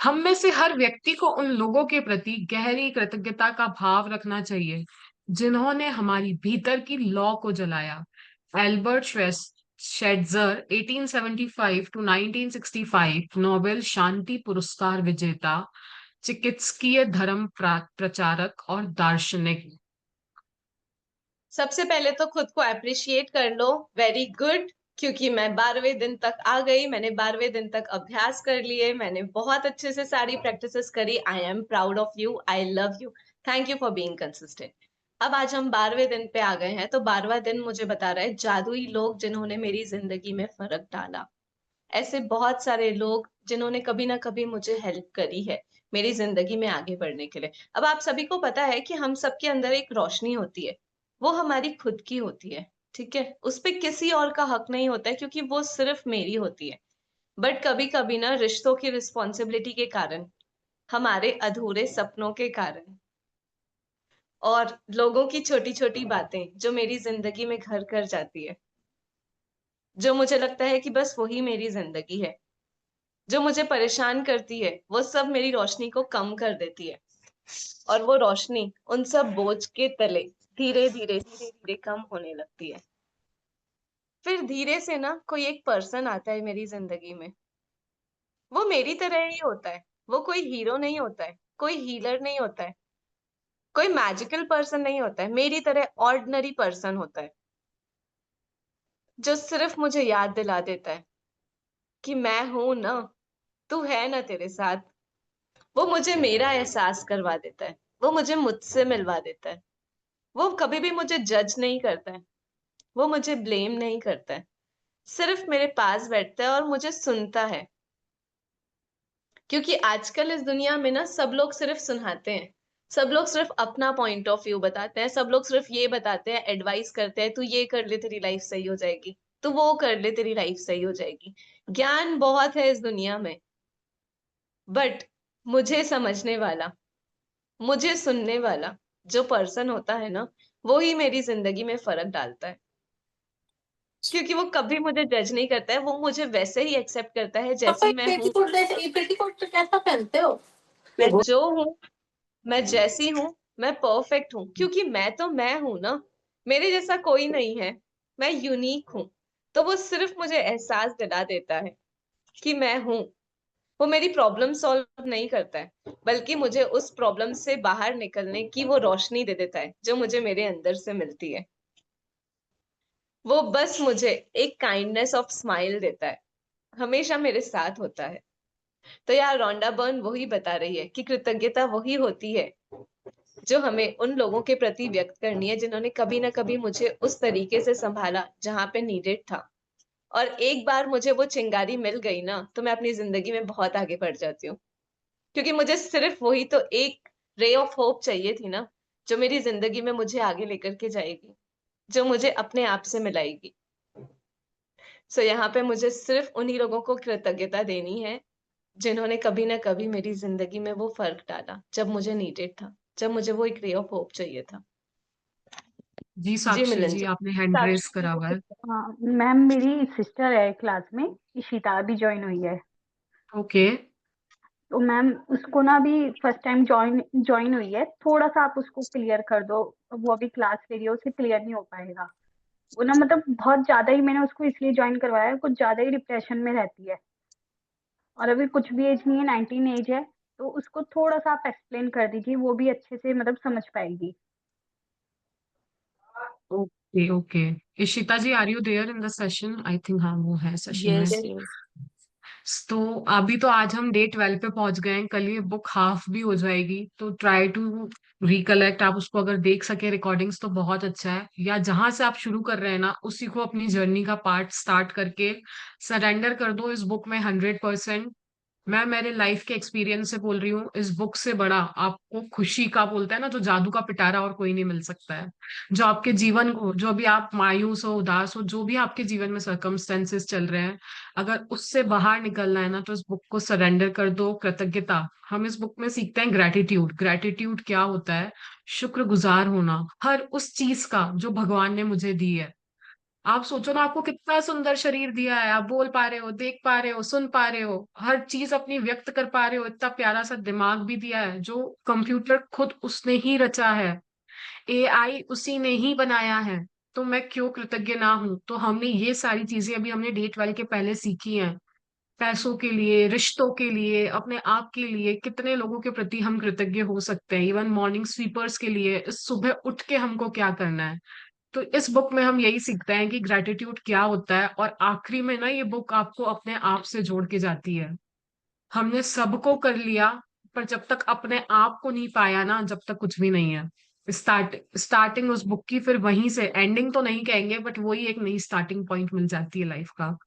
हम में से हर व्यक्ति को उन लोगों के प्रति गहरी कृतज्ञता का भाव रखना चाहिए जिन्होंने हमारी भीतर की लौ को जलाया। एल्बर्ट शेट्जर 1875 टू 1965 नोबेल शांति पुरस्कार विजेता, चिकित्सकीय धर्म प्रचारक और दार्शनिक। सबसे पहले तो खुद को अप्रिशिएट कर लो, वेरी गुड, क्योंकि मैं 12वें दिन तक आ गई, मैंने 12वें दिन तक अभ्यास कर लिए, मैंने बहुत अच्छे से सारी प्रैक्टिसेस करी। I am proud of you, I love you, thank you for being consistent. अब आज हम 12वें दिन पे आ गए हैं, तो 12वां दिन मुझे बता रहा है जादुई लोग जिन्होंने मेरी जिंदगी में फर्क डाला। ऐसे बहुत सारे लोग जिन्होंने कभी ना कभी मुझे हेल्प करी है मेरी जिंदगी में आगे बढ़ने के लिए। अब आप सभी को पता है कि हम सबके अंदर एक रोशनी होती है, वो हमारी खुद की होती है, ठीक है? उस पे किसी और का हक नहीं होता है, क्योंकि वो सिर्फ मेरी होती है। बट कभी कभी ना रिश्तों की रिस्पॉन्सिबिलिटी के कारण, हमारे अधूरे सपनों के कारण और लोगों की छोटी छोटी बातें जो मेरी जिंदगी में घर कर जाती है, जो मुझे लगता है कि बस वही मेरी जिंदगी है, जो मुझे परेशान करती है, वो सब मेरी रोशनी को कम कर देती है। और वो रोशनी उन सब बोझ के तले धीरे धीरे धीरे धीरे कम होने लगती है। फिर धीरे से ना कोई एक पर्सन आता है मेरी जिंदगी में। वो मेरी तरह ही होता है, वो कोई हीरो नहीं होता है, कोई हीलर नहीं होता है, कोई मैजिकल पर्सन नहीं होता है, मेरी तरह ऑर्डिनरी पर्सन होता है, जो सिर्फ मुझे याद दिला देता है कि मैं हूं ना, तू है ना तेरे साथ। वो मुझे मेरा एहसास करवा देता है, वो मुझे मुझसे मिलवा देता है। वो कभी भी मुझे जज नहीं करता है, वो मुझे ब्लेम नहीं करता है, सिर्फ मेरे पास बैठता है और मुझे सुनता है। क्योंकि आजकल इस दुनिया में ना सब लोग सिर्फ सुनाते हैं, सब लोग सिर्फ अपना पॉइंट ऑफ व्यू बताते हैं, सब लोग सिर्फ ये बताते हैं, एडवाइस करते हैं, तू ये कर ले तेरी लाइफ सही हो जाएगी, तू वो कर ले तेरी लाइफ सही हो जाएगी। ज्ञान बहुत है इस दुनिया में, बट मुझे समझने वाला, मुझे सुनने वाला जो पर्सन होता है ना, वो ही मेरी जिंदगी में फर्क डालता है। क्योंकि वो कभी मुझे जज नहीं करता है, वो मुझे वैसे ही एक्सेप्ट करता है पापा जैसी एक मैं हूँ। पेटीकोट दे, ये पेटीकोट तो कैसा पहनते हो? मैं जो हूँ, मैं जैसी हूँ, मैं परफेक्ट हूँ, क्योंकि मैं तो मैं हूँ ना, मेरे जैसा कोई नहीं है, मैं यूनिक हूँ। तो वो सिर्फ मुझे एहसास दिला देता है कि मैं हूँ। वो मेरी प्रॉब्लम सॉल्व नहीं करता है, बल्कि मुझे उस प्रॉब्लम से बाहर निकलने की वो रोशनी दे देता है जो मुझे मेरे अंदर से मिलती है। वो बस मुझे एक काइंडनेस ऑफ स्माइल देता है, हमेशा मेरे साथ होता है। तो यार रोंडा बर्न वही बता रही है कि कृतज्ञता वही होती है जो हमें उन लोगों के प्रति व्यक्त करनी है जिन्होंने कभी ना कभी मुझे उस तरीके से संभाला जहां पे नीडेड था। और एक बार मुझे वो चिंगारी मिल गई ना, तो मैं अपनी जिंदगी में बहुत आगे बढ़ जाती हूँ। क्योंकि मुझे सिर्फ वही तो एक रे ऑफ होप चाहिए थी ना, जो मेरी जिंदगी में मुझे आगे लेकर के जाएगी, जो मुझे अपने आप से मिलाएगी। सो यहाँ पे मुझे सिर्फ उन्हीं लोगों को कृतज्ञता देनी है जिन्होंने कभी ना कभी मेरी जिंदगी में वो फर्क डाला जब मुझे नीडेड था, जब मुझे वो एक रे ऑफ होप चाहिए था। जी जी साक्षी मिलन जी, जी। आपने हैंड रेस साक्षी जी करा को हुआ है। कुछ- हाँ मैम, मेरी सिस्टर है क्लास में, इशिता भी ज्वाइन हुई है। ओके। तो मैम उसको ना अभी फर्स्ट टाइम ज्वाइन ज्वाइन हुई है, थोड़ा सा आप उसको क्लियर कर दो। वो अभी क्लास ले रही है, उसे क्लियर नहीं हो पाएगा। वो ना मतलब बहुत ज्यादा ही, मैंने उसको इसलिए ज्वाइन करवाया है, कुछ ज्यादा ही डिप्रेशन में रहती है। और अभी कुछ भी एज नहीं है, 19 एज है। तो उसको थोड़ा सा आप एक्सप्लेन कर दीजिए, वो भी अच्छे से मतलब समझ पाएगी। Okay okay. Ishita ji, are you there in the session? I think हाँ, वो है सेशन में। Yes Yes. यस। तो अभी तो आज हम डे 12 पे पहुंच गए हैं, कल ये बुक हाफ भी हो जाएगी, तो ट्राई टू रिकलेक्ट। आप उसको अगर देख सके रिकॉर्डिंग्स तो बहुत अच्छा है, या जहां से आप शुरू कर रहे हैं ना, उसी को अपनी जर्नी का पार्ट स्टार्ट करके सरेंडर कर दो इस बुक में 100%। मैं मेरे लाइफ के एक्सपीरियंस से बोल रही हूँ, इस बुक से बड़ा आपको खुशी का, बोलता है ना, जो जादू का पिटारा और कोई नहीं मिल सकता है। जो आपके जीवन को, जो अभी आप मायूस हो, उदास हो, जो भी आपके जीवन में सर्कमस्टेंसेस चल रहे हैं, अगर उससे बाहर निकलना है ना, तो इस बुक को सरेंडर कर दो। कृतज्ञता, हम इस बुक में सीखते हैं ग्रेटिट्यूड। ग्रेटिट्यूड क्या होता है? शुक्रगुजार होना हर उस चीज का जो भगवान ने मुझे दी है। आप सोचो ना, आपको कितना सुंदर शरीर दिया है, आप बोल पा रहे हो, देख पा रहे हो, सुन पा रहे हो, हर चीज अपनी व्यक्त कर पा रहे हो, इतना प्यारा सा दिमाग भी दिया है जो कंप्यूटर खुद उसने ही रचा है, एआई उसी ने ही बनाया है। तो मैं क्यों कृतज्ञ ना हूं? तो हमने ये सारी चीजें अभी हमने डेट वाले के पहले सीखी हैं। पैसों के लिए, रिश्तों के लिए, अपने आप के लिए कितने लोगों के प्रति हम कृतज्ञ हो सकते हैं। इवन मॉर्निंग स्वीपर्स के लिए, इस सुबह उठ के हमको क्या करना है। तो इस बुक में हम यही सीखते हैं कि ग्रेटिट्यूड क्या होता है। और आखिरी में ना ये बुक आपको अपने आप से जोड़ के जाती है। हमने सबको कर लिया, पर जब तक अपने आप को नहीं पाया ना, जब तक कुछ भी नहीं है। स्टार्टिंग उस बुक की, फिर वहीं से एंडिंग तो नहीं कहेंगे, बट वही एक नई स्टार्टिंग पॉइंट मिल जाती है लाइफ का।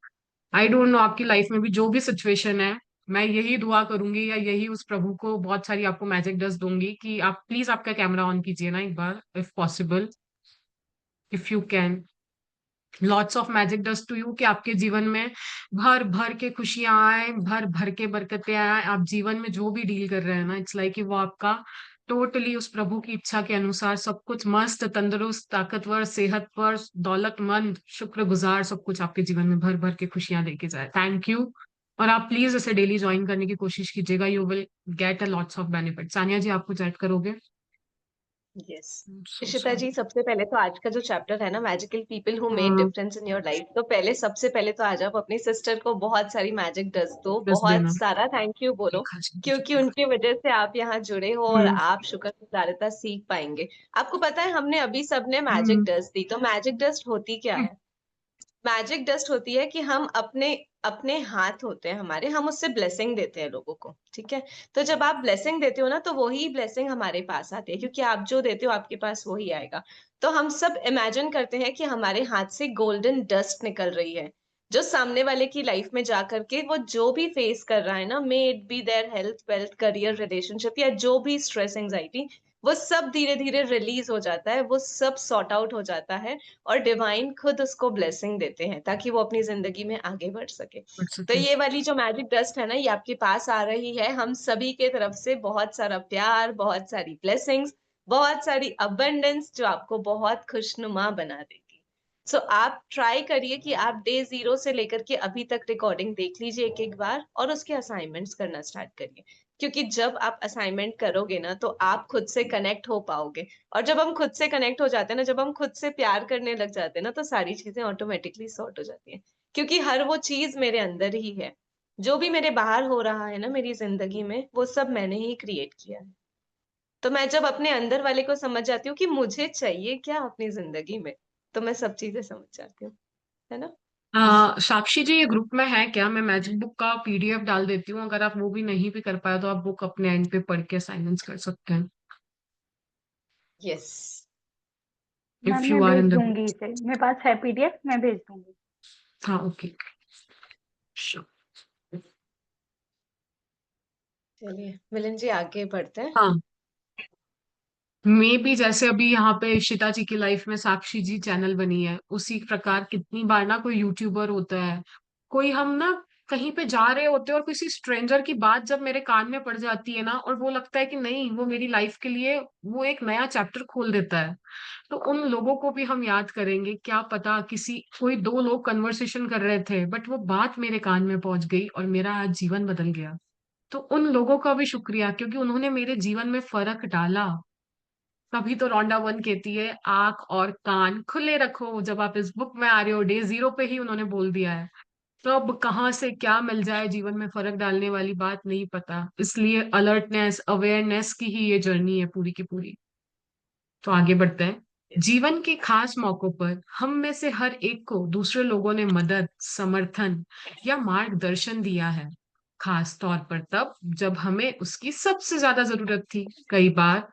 आई डोंट नो आपकी लाइफ में भी जो भी सिचुएशन है, मैं यही दुआ करूंगी या यही उस प्रभु को बहुत सारी आपको मैजिक डस्ट दूंगी कि आप प्लीज आपका कैमरा ऑन कीजिए ना एक बार, if possible, if you can. Lots of magic dust to you, कि आपके जीवन में भर भर के खुशियां आए, भर भर के बरकतें आए। आप जीवन में जो भी डील कर रहे हैं ना, इट्स लाइक कि वो आपका टोटली उस प्रभु की इच्छा के अनुसार सब कुछ मस्त, तंदुरुस्त, ताकतवर, सेहतवर, दौलतमंद, शुक्रगुजार, सब कुछ आपके जीवन में भर भर के खुशियां देके जाए। Thank you. और आप प्लीज इसे डेली ज्वाइन करने की कोशिश कीजिएगा, you will get a lots of benefit. Sania ji, आप कुछ ऐड करोगे? Yes. So Ishita ji, sorry. सबसे पहले तो आज का जो चैप्टर है ना, मैजिकल पीपल हु मेड हाँ, डिफरेंस इन योर लाइफ, तो पहले सबसे पहले तो आज आप अपनी सिस्टर को बहुत सारी मैजिक डस्ट दो, बस बहुत देना। सारा थैंक यू बोलो, देखा जी, क्योंकि देखा। उनकी वजह से आप यहाँ जुड़े हो और हम्म। आप शुक्रगुजारिता सीख पाएंगे। आपको पता है, हमने अभी सबने मैजिक हम्म। डस्ट दी, तो मैजिक डस्ट होती क्या है? मैजिक डस्ट होती है कि हम अपने अपने हाथ होते हैं हमारे, हम उससे ब्लेसिंग देते हैं लोगों को, ठीक है? तो जब आप ब्लेसिंग देते हो ना, तो वही ब्लेसिंग हमारे पास आती है, क्योंकि आप जो देते हो आपके पास वही आएगा। तो हम सब इमेजिन करते हैं कि हमारे हाथ से गोल्डन डस्ट निकल रही है, जो सामने वाले की लाइफ में जा करके वो जो भी फेस कर रहा है ना, may it be their health, wealth, career, relationship, या जो भी स्ट्रेस, एंजाइटी, वो सब धीरे धीरे रिलीज हो जाता है, वो सब सॉर्ट आउट हो जाता है, और डिवाइन खुद उसको ब्लेसिंग देते हैं ताकि वो अपनी जिंदगी में आगे बढ़ सके। बढ़ तो सके। ये वाली जो मैजिक डस्ट है ना, ये आपके पास आ रही है हम सभी के तरफ से, बहुत सारा प्यार, बहुत सारी ब्लेसिंग्स, बहुत सारी अबंडेंस, जो आपको बहुत खुशनुमा बना देगी। सो आप ट्राई करिए कि आप डे 0 से लेकर के अभी तक रिकॉर्डिंग देख लीजिए एक एक बार, और उसके असाइनमेंट्स करना स्टार्ट करिए, क्योंकि जब आप असाइनमेंट करोगे ना, तो आप खुद से कनेक्ट हो पाओगे। और जब हम खुद से कनेक्ट हो जाते हैं ना, जब हम खुद से प्यार करने लग जाते हैं ना, तो सारी चीजें ऑटोमेटिकली सॉर्ट हो जाती हैं, क्योंकि हर वो चीज मेरे अंदर ही है। जो भी मेरे बाहर हो रहा है ना मेरी जिंदगी में, वो सब मैंने ही क्रिएट किया है। तो मैं जब अपने अंदर वाले को समझ जाती हूँ कि मुझे चाहिए क्या अपनी जिंदगी में, तो मैं सब चीजें समझ जाती हूँ, है ना? साक्षी जी, ये ग्रुप में है क्या? मैं मैजिक बुक का पीडीएफ डाल देती हूँ, अगर आप वो भी नहीं भी कर पाए तो आप बुक अपने एंड पे पढ़ के असाइनमेंट्स कर सकते हैं, यस। मैम इफ मैं यू आर भेज इन द ग्रुप। दूंगी इसे, मेरे पास है पीडीएफ, मैं भेज दूंगी। हाँ, ओके, श्योर। चलिए मिलन जी, आगे बढ़ते हैं। हाँ, मे भी जैसे अभी यहाँ पे इशिता जी की लाइफ में साक्षी जी चैनल बनी है, उसी प्रकार कितनी बार ना कोई यूट्यूबर होता है, कोई, हम ना कहीं पे जा रहे होते हैं और किसी स्ट्रेंजर की बात जब मेरे कान में पड़ जाती है ना, और वो लगता है कि नहीं, वो मेरी लाइफ के लिए वो एक नया चैप्टर खोल देता है। तो उन लोगों को भी हम याद करेंगे। क्या पता किसी कोई दो लोग कन्वर्सेशन कर रहे थे, बट वो बात मेरे कान में पहुंच गई और मेरा आज जीवन बदल गया। तो उन लोगों का भी शुक्रिया, क्योंकि उन्होंने मेरे जीवन में फर्क डाला। तभी तो रॉन्डा वन कहती है, आंख और कान खुले रखो। जब आप इस बुक में आ रहे हो, डे 0 पे ही उन्होंने बोल दिया है। तो अब कहाँ से क्या मिल जाए जीवन में फर्क डालने वाली बात नहीं पता, इसलिए अलर्टनेस, अवेयरनेस की ही ये जर्नी है पूरी की पूरी। तो आगे बढ़ते हैं। जीवन के खास मौकों पर हम में से हर एक को दूसरे लोगों ने मदद, समर्थन या मार्गदर्शन दिया है, खास तौर पर तब जब हमें उसकी सबसे ज्यादा जरूरत थी। कई बार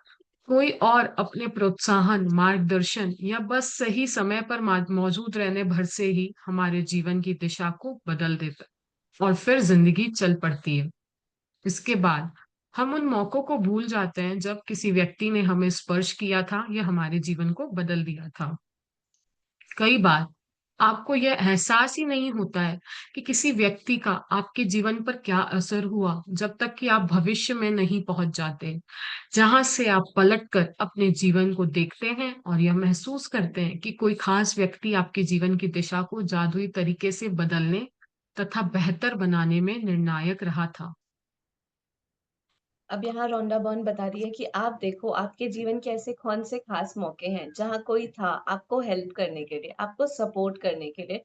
कोई और अपने प्रोत्साहन, मार्गदर्शन या बस सही समय पर मौजूद रहने भर से ही हमारे जीवन की दिशा को बदल देता है और फिर जिंदगी चल पड़ती है। इसके बाद हम उन मौकों को भूल जाते हैं जब किसी व्यक्ति ने हमें स्पर्श किया था या हमारे जीवन को बदल दिया था। कई बार आपको यह एहसास ही नहीं होता है कि किसी व्यक्ति का आपके जीवन पर क्या असर हुआ, जब तक कि आप भविष्य में नहीं पहुंच जाते, जहां से आप पलटकर अपने जीवन को देखते हैं और यह महसूस करते हैं कि कोई खास व्यक्ति आपके जीवन की दिशा को जादुई तरीके से बदलने तथा बेहतर बनाने में निर्णायक रहा था। अब यहाँ रोंडा बर्न बता रही है कि आप देखो आपके जीवन के ऐसे कौन से खास मौके हैं जहाँ कोई था आपको हेल्प करने के लिए, आपको सपोर्ट करने के लिए।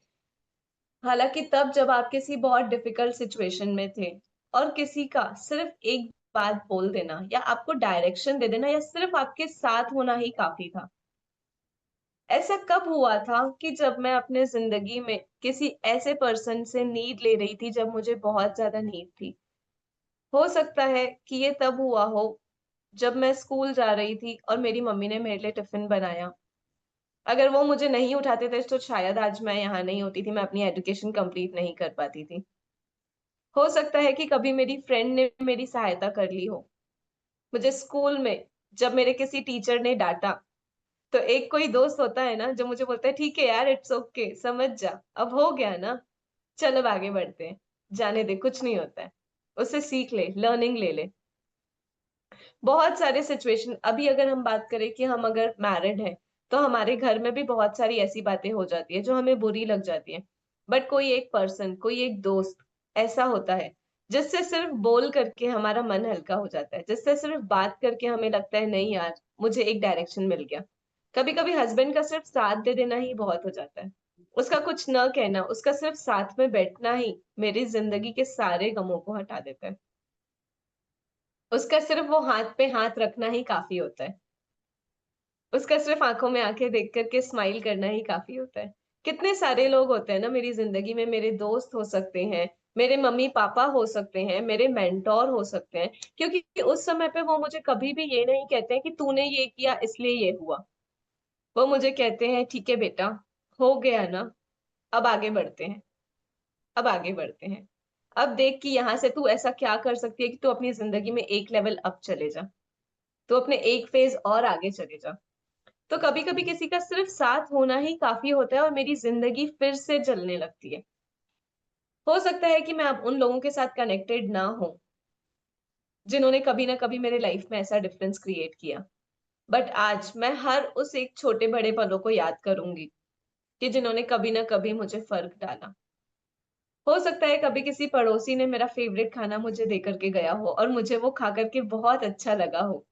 हालांकि तब जब आप किसी बहुत डिफिकल्ट सिचुएशन में थे और किसी का सिर्फ एक बात बोल देना या आपको डायरेक्शन दे देना या सिर्फ आपके साथ होना ही काफी था। ऐसा कब हुआ था कि जब मैं अपने जिंदगी में किसी ऐसे पर्सन से नीड ले रही थी जब मुझे बहुत ज्यादा नीड थी। हो सकता है कि ये तब हुआ हो जब मैं स्कूल जा रही थी और मेरी मम्मी ने मेरे लिए टिफिन बनाया। अगर वो मुझे नहीं उठाते थे तो शायद आज मैं यहाँ नहीं होती थी, मैं अपनी एजुकेशन कंप्लीट नहीं कर पाती थी। हो सकता है कि कभी मेरी फ्रेंड ने मेरी सहायता कर ली हो। मुझे स्कूल में जब मेरे किसी टीचर ने डांटा तो एक कोई दोस्त होता है ना जो मुझे बोलता है ठीक है यार, इट्स ओके, समझ जा, अब हो गया ना, चल अब आगे बढ़ते हैं, जाने दे, कुछ नहीं होता है, उससे सीख ले, लर्निंग ले ले। बहुत सारे सिचुएशन, अभी अगर हम बात करें कि हम अगर मैरिड हैं तो हमारे घर में भी बहुत सारी ऐसी बातें हो जाती है जो हमें बुरी लग जाती है। बट कोई एक पर्सन, कोई एक दोस्त ऐसा होता है जिससे सिर्फ बोल करके हमारा मन हल्का हो जाता है, जिससे सिर्फ बात करके हमें लगता है नहीं यार, मुझे एक डायरेक्शन मिल गया। कभी कभी हस्बैंड का सिर्फ साथ दे देना ही बहुत हो जाता है, उसका कुछ न कहना, उसका सिर्फ साथ में बैठना ही मेरी जिंदगी के सारे गमों को हटा देता है। उसका सिर्फ वो हाथ पे हाथ रखना ही काफी होता है। उसका सिर्फ आंखों में आंखें देख करके स्माइल करना ही काफी होता है। कितने सारे लोग होते हैं ना मेरी जिंदगी में, मेरे दोस्त हो सकते हैं, मेरे मम्मी पापा हो सकते हैं, मेरे मेंटोर हो सकते हैं, क्योंकि उस समय पे वो मुझे कभी भी ये नहीं कहते हैं कि तूने ये किया इसलिए ये हुआ। वो मुझे कहते हैं ठीक है बेटा, हो गया ना, अब आगे बढ़ते हैं, अब आगे बढ़ते हैं। अब देख कि यहाँ से तू ऐसा क्या कर सकती है कि तू अपनी जिंदगी में एक लेवल अप चले जा, तो अपने एक फेज और आगे चले जा। तो कभी कभी किसी का सिर्फ साथ होना ही काफी होता है और मेरी जिंदगी फिर से चलने लगती है। हो सकता है कि मैं अब उन लोगों के साथ कनेक्टेड ना हो जिन्होंने कभी ना कभी मेरे लाइफ में ऐसा डिफरेंस क्रिएट किया, बट आज मैं हर उस एक छोटे बड़े पलों को याद करूंगी कि जिन्होंने कभी ना कभी मुझे फर्क डाला। हो सकता है कभी किसी पड़ोसी ने मेरा फेवरेट खाना मुझे दे करके गया हो और मुझे वो खा करके बहुत अच्छा लगा हो,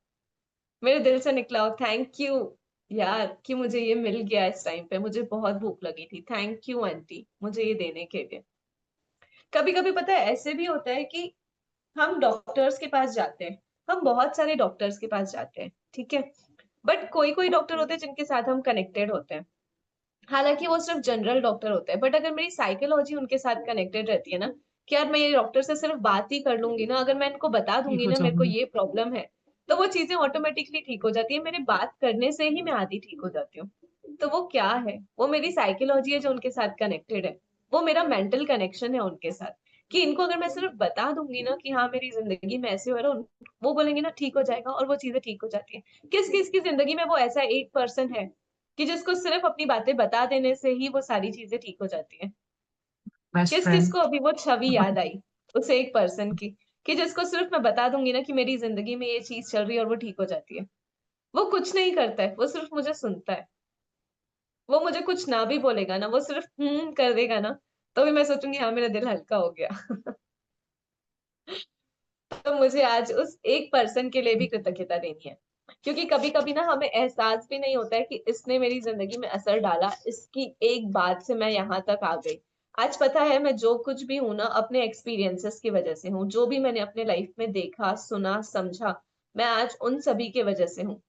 मेरे दिल से निकला हो थैंक यू यार कि मुझे ये मिल गया, इस टाइम पे मुझे बहुत भूख लगी थी, थैंक यू आंटी मुझे ये देने के लिए। कभी कभी पता है ऐसे भी होता है कि हम डॉक्टर्स के पास जाते हैं, हम बहुत सारे डॉक्टर्स के पास जाते हैं, ठीक है, बट कोई कोई डॉक्टर होते हैं जिनके साथ हम कनेक्टेड होते हैं। हालांकि वो सिर्फ जनरल डॉक्टर होते हैं, बट अगर मेरी साइकोलॉजी उनके साथ कनेक्टेड रहती है ना कि यार मैं ये डॉक्टर से सिर्फ बात ही कर लूंगी ना, अगर मैं इनको बता ठीक दूंगी हो ना मेरे को जाऊंगी। ये प्रॉब्लम है, तो वो चीजें ऑटोमेटिकली ठीक हो जाती है, मेरे बात करने से ही मैं आधी ठीक हो जाती हूँ। तो वो क्या है, वो मेरी साइकोलॉजी है जो उनके साथ कनेक्टेड है, वो मेरा मेंटल कनेक्शन है उनके साथ, कि इनको अगर मैं सिर्फ बता दूंगी ना कि हाँ मेरी जिंदगी में ऐसे हो रहा है, वो बोलेंगे ना ठीक हो जाएगा और वो चीजें ठीक हो जाती है। किस किस की जिंदगी में वो ऐसा एक पर्सन है कि जिसको सिर्फ अपनी बातें बता देने से ही वो सारी चीजें ठीक हो जाती हैं? बेस्ट किस किस फ्रेंड। को अभी वो छवि याद आई उस एक पर्सन की, कि जिसको सिर्फ मैं बता दूंगी ना कि मेरी जिंदगी में ये चीज चल रही है और वो ठीक हो जाती है। वो कुछ नहीं करता है, वो सिर्फ मुझे सुनता है, वो मुझे कुछ ना भी बोलेगा ना, वो सिर्फ कर देगा ना, तो भी मैं सोचूंगी हाँ मेरा दिल हल्का हो गया। तो मुझे आज उस एक पर्सन के लिए भी कृतज्ञता देनी है, क्योंकि कभी कभी ना हमें एहसास भी नहीं होता है कि इसने मेरी जिंदगी में असर डाला, इसकी एक बात से मैं यहाँ तक आ गई। आज पता है मैं जो कुछ भी हूं ना अपने एक्सपीरियंसेस की वजह से हूँ, जो भी मैंने अपने लाइफ में देखा सुना समझा, मैं आज उन सभी के वजह से हूँ।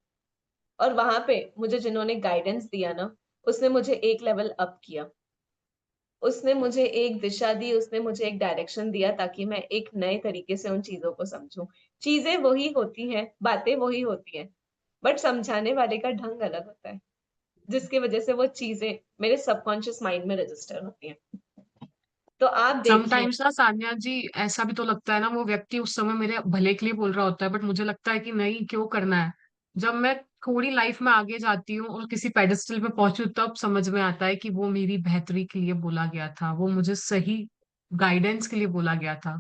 और वहां पे मुझे जिन्होंने गाइडेंस दिया ना, उसने मुझे एक लेवल अप किया, उसने मुझे एक दिशा दी, उसने मुझे एक डायरेक्शन दिया ताकि मैं एक नए तरीके से उन चीजों को समझूं। चीजें वही होती हैं, बातें वही होती हैं, बट समझाने वाले का ढंग अलग होता है, जिसकी वजह से वो चीजें मेरे सबकॉन्शियस माइंड में रजिस्टर होती हैं। तो आप देखिए। समटाइम्स ना सान्या जी, ऐसा भी तो लगता है ना वो व्यक्ति उस समय मेरे भले के लिए बोल रहा होता है, बट मुझे लगता है कि नहीं, क्यों करना है। जब मैं थोड़ी लाइफ में आगे जाती हूँ और किसी पेडेस्टल पे पहुंचू, तब समझ में आता है कि वो मेरी बेहतरी के लिए बोला गया था, वो मुझे सही गाइडेंस के लिए बोला गया था।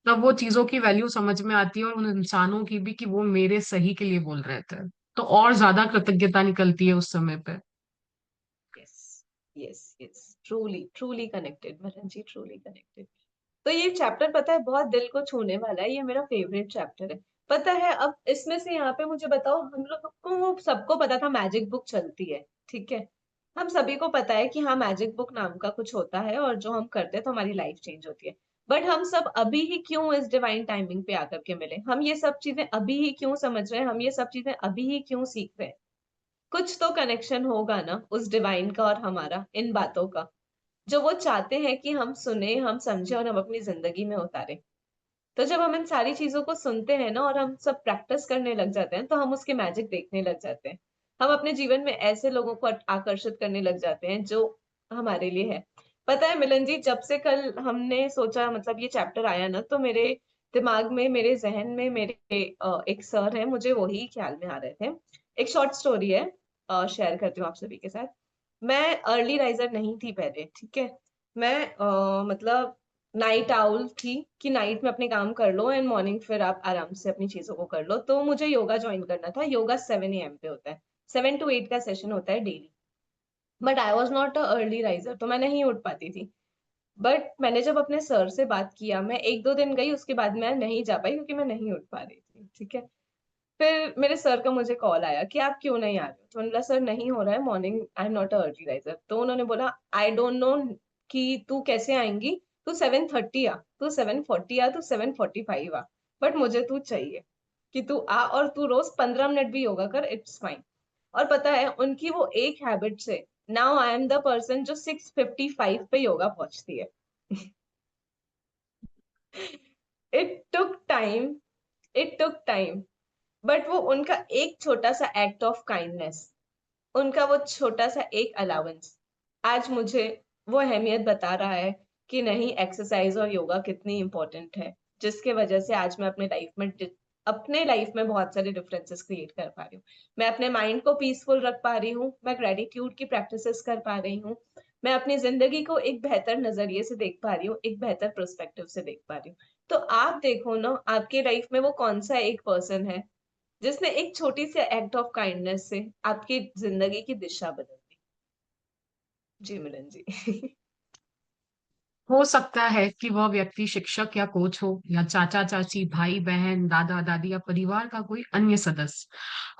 तब वो चीजों की वैल्यू समझ में आती है, और उन इंसानों की भी, कि वो मेरे सही के लिए बोल रहे थे। तो और ज्यादा कृतज्ञता निकलती है उस समय पे। Yes, yes, yes, truly truly connected मरन जी, ट्रूली कनेक्टेड। तो ये चैप्टर पता है बहुत दिल को छूने वाला है, ये मेरा फेवरेट चैप्टर है। पता है, अब इसमें से यहाँ पे मुझे बताओ, हम लोग को वो सबको पता था मैजिक बुक चलती है, ठीक है। हम सभी को पता है कि हाँ मैजिक बुक नाम का कुछ होता है, और जो हम करते हैं तो हमारी लाइफ चेंज होती है। बट हम सब अभी ही क्यों इस डिवाइन टाइमिंग पे आकर के मिले, हम ये सब चीजें अभी ही क्यों समझ रहे हैं, हम ये सब चीजें अभी ही क्यों सीख रहे हैं? कुछ तो कनेक्शन होगा ना उस डिवाइन का और हमारा, इन बातों का, जो वो चाहते हैं कि हम सुने, हम समझे और हम अपनी जिंदगी में उतारे। तो जब हम इन सारी चीजों को सुनते हैं ना, और हम सब प्रैक्टिस करने लग जाते हैं, तो हम उसके मैजिक देखने लग जाते हैं। हम अपने जीवन में ऐसे लोगों को आकर्षित करने लग जाते हैं जो हमारे लिए है। पता है मिलन जी, जब से कल हमने सोचा, मतलब ये चैप्टर आया ना, तो मेरे दिमाग में, मेरे जहन में, मेरे एक सर है, मुझे वही ख्याल में आ रहे थे। एक शॉर्ट स्टोरी है, शेयर करती हूँ आप सभी के साथ। मैं अर्ली राइजर नहीं थी पहले, ठीक है। मैं मतलब नाइट आउल थी, कि नाइट में अपने काम कर लो एंड मॉर्निंग फिर आप आराम से अपनी चीजों को कर लो। तो मुझे योगा ज्वाइन करना था। योगा 7 AM पे होता है, 7 to 8 का सेशन होता है daily. But I was not a early riser, तो मैं नहीं उठ पाती थी। बट मैंने जब अपने सर से बात किया, मैं 1-2 दिन गई, उसके बाद मैं नहीं जा पाई क्योंकि मैं नहीं उठ पा रही थी, ठीक है। फिर मेरे सर का मुझे कॉल आया कि आप क्यों नहीं आ रहे हो, तो मैंने बोला सर नहीं हो रहा है, morning I am not a early riser. तो उन्होंने बोला आई डोंट नो कि तू कैसे आएंगी, तू 7:30 आ, तू 7:40 आ, तू 7:45 आ, बट मुझे तू चाहिए कि तू आ, और तू रोज 15 मिनट भी योगा कर, इट्स फाइन। और पता है, उनकी वो एक हैबिट से now I am the person जो 6:55 पे योगा पहुंचती है। It took time, it took time, but वो उनका एक छोटा सा एक्ट ऑफ काइंडनेस, उनका वो छोटा सा एक अलाउंस, आज मुझे वो अहमियत बता रहा है कि नहीं, एक्सरसाइज और योगा कितनी इंपॉर्टेंट है, जिसके वजह से आज मैं अपने लाइफ में बहुत सारे डिफरेंसेस क्रिएट कर पा रही हूँ। मैं अपने माइंड को पीसफुल रख पा रही हूँ, मैं ग्रेटिट्यूड की प्रैक्टिसेस कर पा रही हूँ, मैं अपनी जिंदगी को एक बेहतर नजरिए से देख पा रही हूँ, एक बेहतर पर्सपेक्टिव से देख पा रही हूँ। तो आप देखो ना, आपके लाइफ में वो कौन सा एक पर्सन है जिसने एक छोटी सी एक्ट ऑफ काइंडनेस से आपकी जिंदगी की दिशा बदल दी। जी मिलन जी। हो सकता है कि वह व्यक्ति शिक्षक या कोच हो, या चाचा चाची, भाई बहन, दादा दादी, या परिवार का कोई अन्य सदस्य।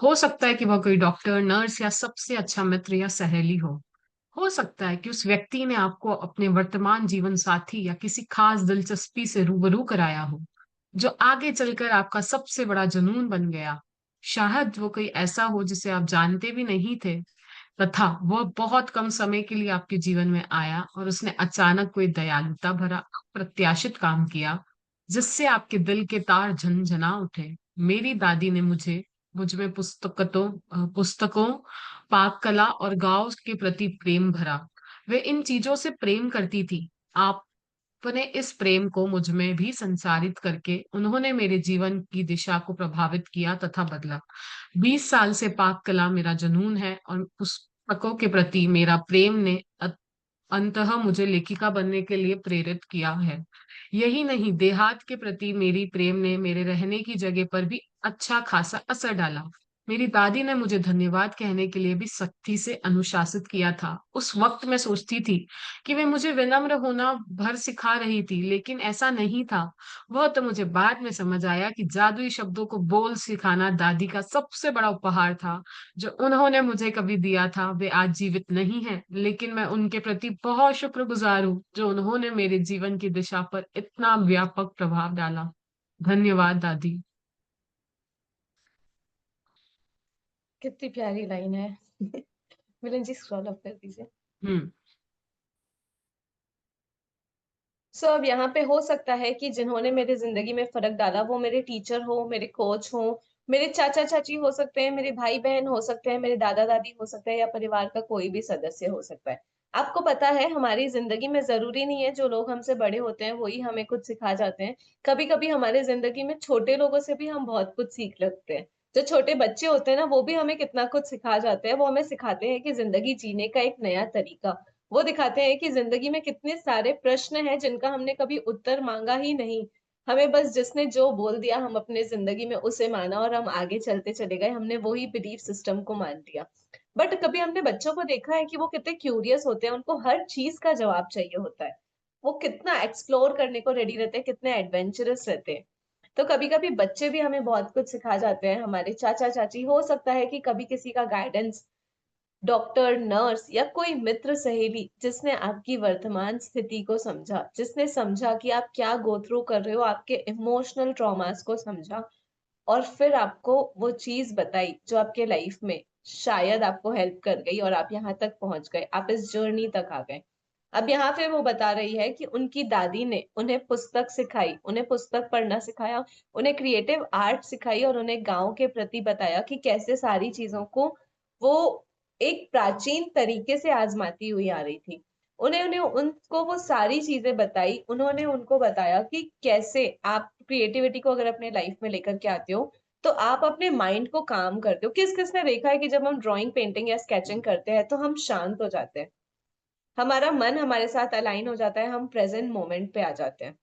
हो सकता है कि वह कोई डॉक्टर, नर्स, या सबसे अच्छा मित्र या सहेली हो सकता है कि उस व्यक्ति ने आपको अपने वर्तमान जीवन साथी या किसी खास दिलचस्पी से रूबरू कराया हो, जो आगे चलकर आपका सबसे बड़ा जुनून बन गया। शायद वो कोई ऐसा हो जिसे आप जानते भी नहीं थे, तथा वह बहुत कम समय के लिए आपके जीवन में आया और उसने अचानक कोई दयालुता भरा अप्रत्याशित काम किया, जिससे आपके दिल के तार झनझना उठे। मेरी दादी ने मुझ में पुस्तकों, पाक कला और गांव के प्रति प्रेम भरा। वे इन चीजों से प्रेम करती थी। अपने इस प्रेम को मुझ में भी संचारित करके उन्होंने मेरे जीवन की दिशा को प्रभावित किया तथा बदला। 20 साल से पाक कला मेरा जुनून है, और पुस्तकों के प्रति मेरा प्रेम ने अंततः मुझे लेखिका बनने के लिए प्रेरित किया है। यही नहीं, देहात के प्रति मेरी प्रेम ने मेरे रहने की जगह पर भी अच्छा खासा असर डाला। मेरी दादी ने मुझे धन्यवाद कहने के लिए भी सख्ती से अनुशासित किया था। उस वक्त मैं सोचती थी कि वे मुझे विनम्र होना भर सिखा रही थी, लेकिन ऐसा नहीं था। वह तो मुझे बाद में समझ आया कि जादुई शब्दों को बोल सिखाना दादी का सबसे बड़ा उपहार था जो उन्होंने मुझे कभी दिया था। वे आज जीवित नहीं हैं, लेकिन मैं उनके प्रति बहुत शुक्रगुजार हूँ जो उन्होंने मेरे जीवन की दिशा पर इतना व्यापक प्रभाव डाला। धन्यवाद दादी। कितनी प्यारी लाइन है। मिलन जी स्क्रॉल अप कर दीजिए। हम्म। सो अब यहाँ पे हो सकता है कि जिन्होंने मेरी जिंदगी में फर्क डाला वो मेरे टीचर हो, मेरे कोच हो, मेरे चाचा चाची हो सकते हैं, मेरे भाई बहन हो सकते हैं, मेरे दादा दादी हो सकते हैं, या परिवार का कोई भी सदस्य हो सकता है। आपको पता है, हमारी जिंदगी में जरूरी नहीं है जो लोग हमसे बड़े होते हैं वही हमें कुछ सिखा जाते हैं। कभी कभी हमारे जिंदगी में छोटे लोगों से भी हम बहुत कुछ सीख लगते हैं। जो छोटे बच्चे होते हैं ना, वो भी हमें कितना कुछ सिखा जाते हैं। वो हमें सिखाते हैं कि जिंदगी जीने का एक नया तरीका। वो दिखाते हैं कि जिंदगी में कितने सारे प्रश्न हैं जिनका हमने कभी उत्तर मांगा ही नहीं। हमें बस जिसने जो बोल दिया, हम अपने जिंदगी में उसे माना और हम आगे चलते चले गए। हमने वही बिलीफ सिस्टम को मान लिया। बट कभी हमने बच्चों को देखा है कि वो कितने क्यूरियस होते हैं, उनको हर चीज का जवाब चाहिए होता है। वो कितना एक्सप्लोर करने को रेडी रहते हैं, कितने एडवेंचरस रहते हैं। तो कभी कभी बच्चे भी हमें बहुत कुछ सिखा जाते हैं। हमारे चाचा चाची, हो सकता है कि कभी किसी का गाइडेंस, डॉक्टर, नर्स या कोई मित्र सहेली जिसने आपकी वर्तमान स्थिति को समझा, जिसने समझा कि आप क्या गो थ्रू कर रहे हो, आपके इमोशनल ट्रॉमास को समझा, और फिर आपको वो चीज बताई जो आपके लाइफ में शायद आपको हेल्प कर गई और आप यहाँ तक पहुंच गए, आप इस जर्नी तक आ गए। अब यहाँ पे वो बता रही है कि उनकी दादी ने उन्हें पुस्तक सिखाई, उन्हें पुस्तक पढ़ना सिखाया, उन्हें क्रिएटिव आर्ट सिखाई और उन्हें गांव के प्रति बताया कि कैसे सारी चीजों को वो एक प्राचीन तरीके से आजमाती हुई आ रही थी। उन्हें उन्हें उनको वो सारी चीजें बताई। उन्होंने उनको बताया कि कैसे आप क्रिएटिविटी को अगर अपने लाइफ में लेकर के आते हो, तो आप अपने माइंड को काम करते हो। किस किसने देखा है कि जब हम ड्राइंग, पेंटिंग या स्केचिंग करते हैं तो हम शांत हो जाते हैं, हमारा मन हमारे साथ अलाइन हो जाता है, हम प्रेजेंट मोमेंट पे आ जाते हैं।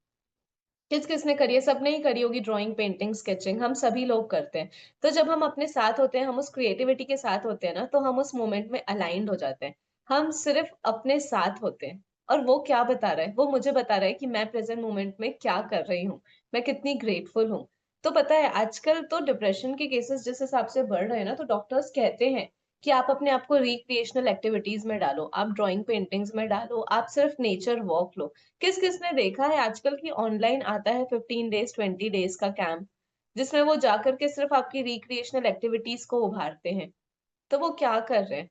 किस किसने करी है? सबने ही करी होगी ड्राइंग, पेंटिंग, स्केचिंग, हम सभी लोग करते हैं। तो जब हम अपने साथ होते हैं, हम उस क्रिएटिविटी के साथ होते हैं ना, तो हम उस मोमेंट में अलाइंड हो जाते हैं। हम सिर्फ अपने साथ होते हैं। और वो क्या बता रहा है? वो मुझे बता रहा है कि मैं प्रेजेंट मोमेंट में क्या कर रही हूँ, मैं कितनी ग्रेटफुल हूँ। तो पता है, आजकल तो डिप्रेशन के केसेस जिस हिसाब से बढ़ रहे हैं ना, तो डॉक्टर्स कहते हैं कि आप अपने आप को रिक्रिएशनल एक्टिविटीज में डालो, आप ड्राइंग, पेंटिंग्स में डालो, आप सिर्फ नेचर वॉक लो। किस किसने देखा है आजकल की ऑनलाइन आता है 15 डेज, 20 डेज का कैंप, जिसमें वो जाकर के सिर्फ आपकी रिक्रिएशनल एक्टिविटीज को उभारते हैं। तो वो क्या कर रहे हैं?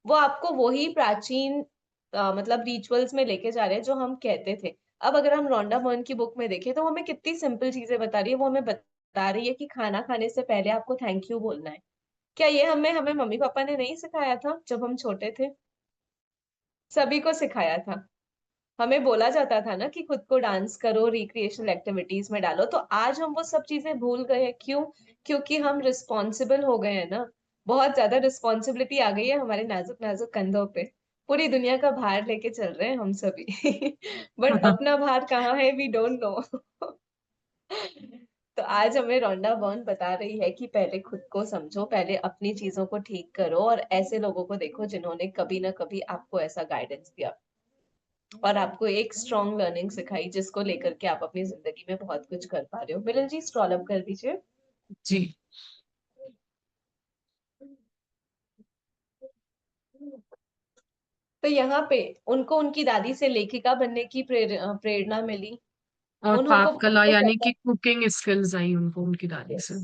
वो आपको वही प्राचीन मतलब रिचुअल्स में लेके जा रहे हैं जो हम कहते थे। अब अगर हम रोंडा बर्न की बुक में देखें, तो वो हमें कितनी सिंपल चीजें बता रही है। वो हमें बता रही है कि खाना खाने से पहले आपको थैंक यू बोलना है। क्या ये हमें हमें मम्मी पापा ने नहीं सिखाया था जब हम छोटे थे? सभी को सिखाया था। हमें बोला जाता था ना कि खुद को डांस करो, रिक्रिएशनल एक्टिविटीज में डालो। तो आज हम वो सब चीजें भूल गए हैं। क्यों? क्योंकि हम रिस्पॉन्सिबल हो गए हैं ना। बहुत ज्यादा रिस्पॉन्सिबिलिटी आ गई है हमारे नाजुक नाजुक कंधों पे। पूरी दुनिया का भार लेके चल रहे हैं हम सभी। बट अपना भार कहाँ है, वी डोंट नो। तो आज हमें रोंडा बर्न बता रही है कि पहले खुद को समझो, पहले अपनी चीजों को ठीक करो, और ऐसे लोगों को देखो जिन्होंने कभी ना कभी आपको ऐसा गाइडेंस दिया और आपको एक स्ट्रॉन्ग लर्निंग सिखाई, जिसको लेकर के आप अपनी जिंदगी में बहुत कुछ कर पा रहे हो। मिलन जी, स्क्रॉल अप कर दीजिए। जी। तो यहाँ पे उनको उनकी दादी से लेखिका बनने की प्रेरणा मिली। और उनको पाक कला उनको यानी पता कि कुकिंग स्किल्स आई उनको उनकी दादी से।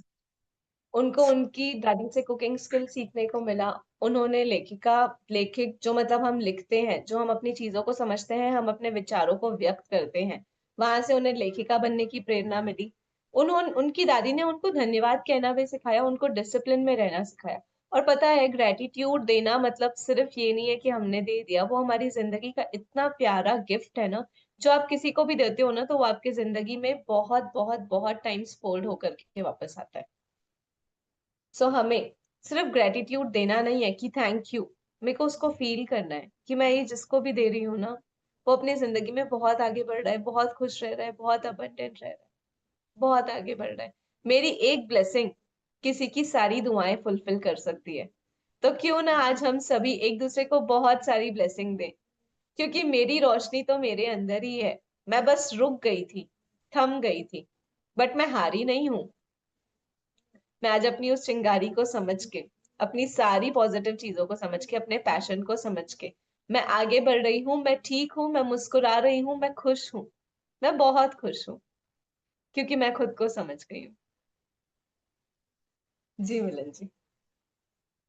उनको उनकी दादी से कुकिंग स्किल सीखने को मिला। उन्होंने लेखिक, जो मतलब हम लिखते हैं, जो हम अपनी चीजों को समझते हैं, हम अपने विचारों को व्यक्त करते हैं, वहां से उन्हें लेखिका बनने की प्रेरणा मिली। उनकी दादी ने उनको धन्यवाद कहना भी सिखाया, उनको डिसिप्लिन में रहना सिखाया। और पता है, ग्रेटिट्यूड देना मतलब सिर्फ ये नहीं है कि हमने दे दिया, वो हमारी जिंदगी का इतना प्यारा गिफ्ट है ना। जो आप किसी को भी देते हो ना, तो वो आपकी जिंदगी में बहुत बहुत बहुत टाइम्स फोल्ड होकर के वापस आता है। सो हमें सिर्फ ग्रेटिट्यूड देना नहीं है कि थैंक यू, मेरे को उसको फील करना है कि मैं ये जिसको भी दे रही हूँ ना, वो अपनी जिंदगी में बहुत आगे बढ़ रहा है, बहुत खुश रह रहा है, बहुत अबंडेंट रह रहा है, बहुत आगे बढ़ रहा है। मेरी एक ब्लेसिंग किसी की सारी दुआएं फुलफिल कर सकती है। तो क्यों ना आज हम सभी एक दूसरे को बहुत सारी ब्लेसिंग दें। क्योंकि मेरी रोशनी तो मेरे अंदर ही है। मैं बस रुक गई थी, थम गई थी, बट मैं हारी नहीं हूँ। मैं आज अपनी उस चिंगारी को समझ के, अपनी सारी पॉजिटिव चीजों को समझ के, अपने पैशन को समझ के मैं आगे बढ़ रही हूँ। मैं ठीक हूँ, मैं मुस्कुरा रही हूँ, मैं खुश हूँ, मैं बहुत खुश हूँ, क्योंकि मैं खुद को समझ गई हूँ। जी मिलन जी।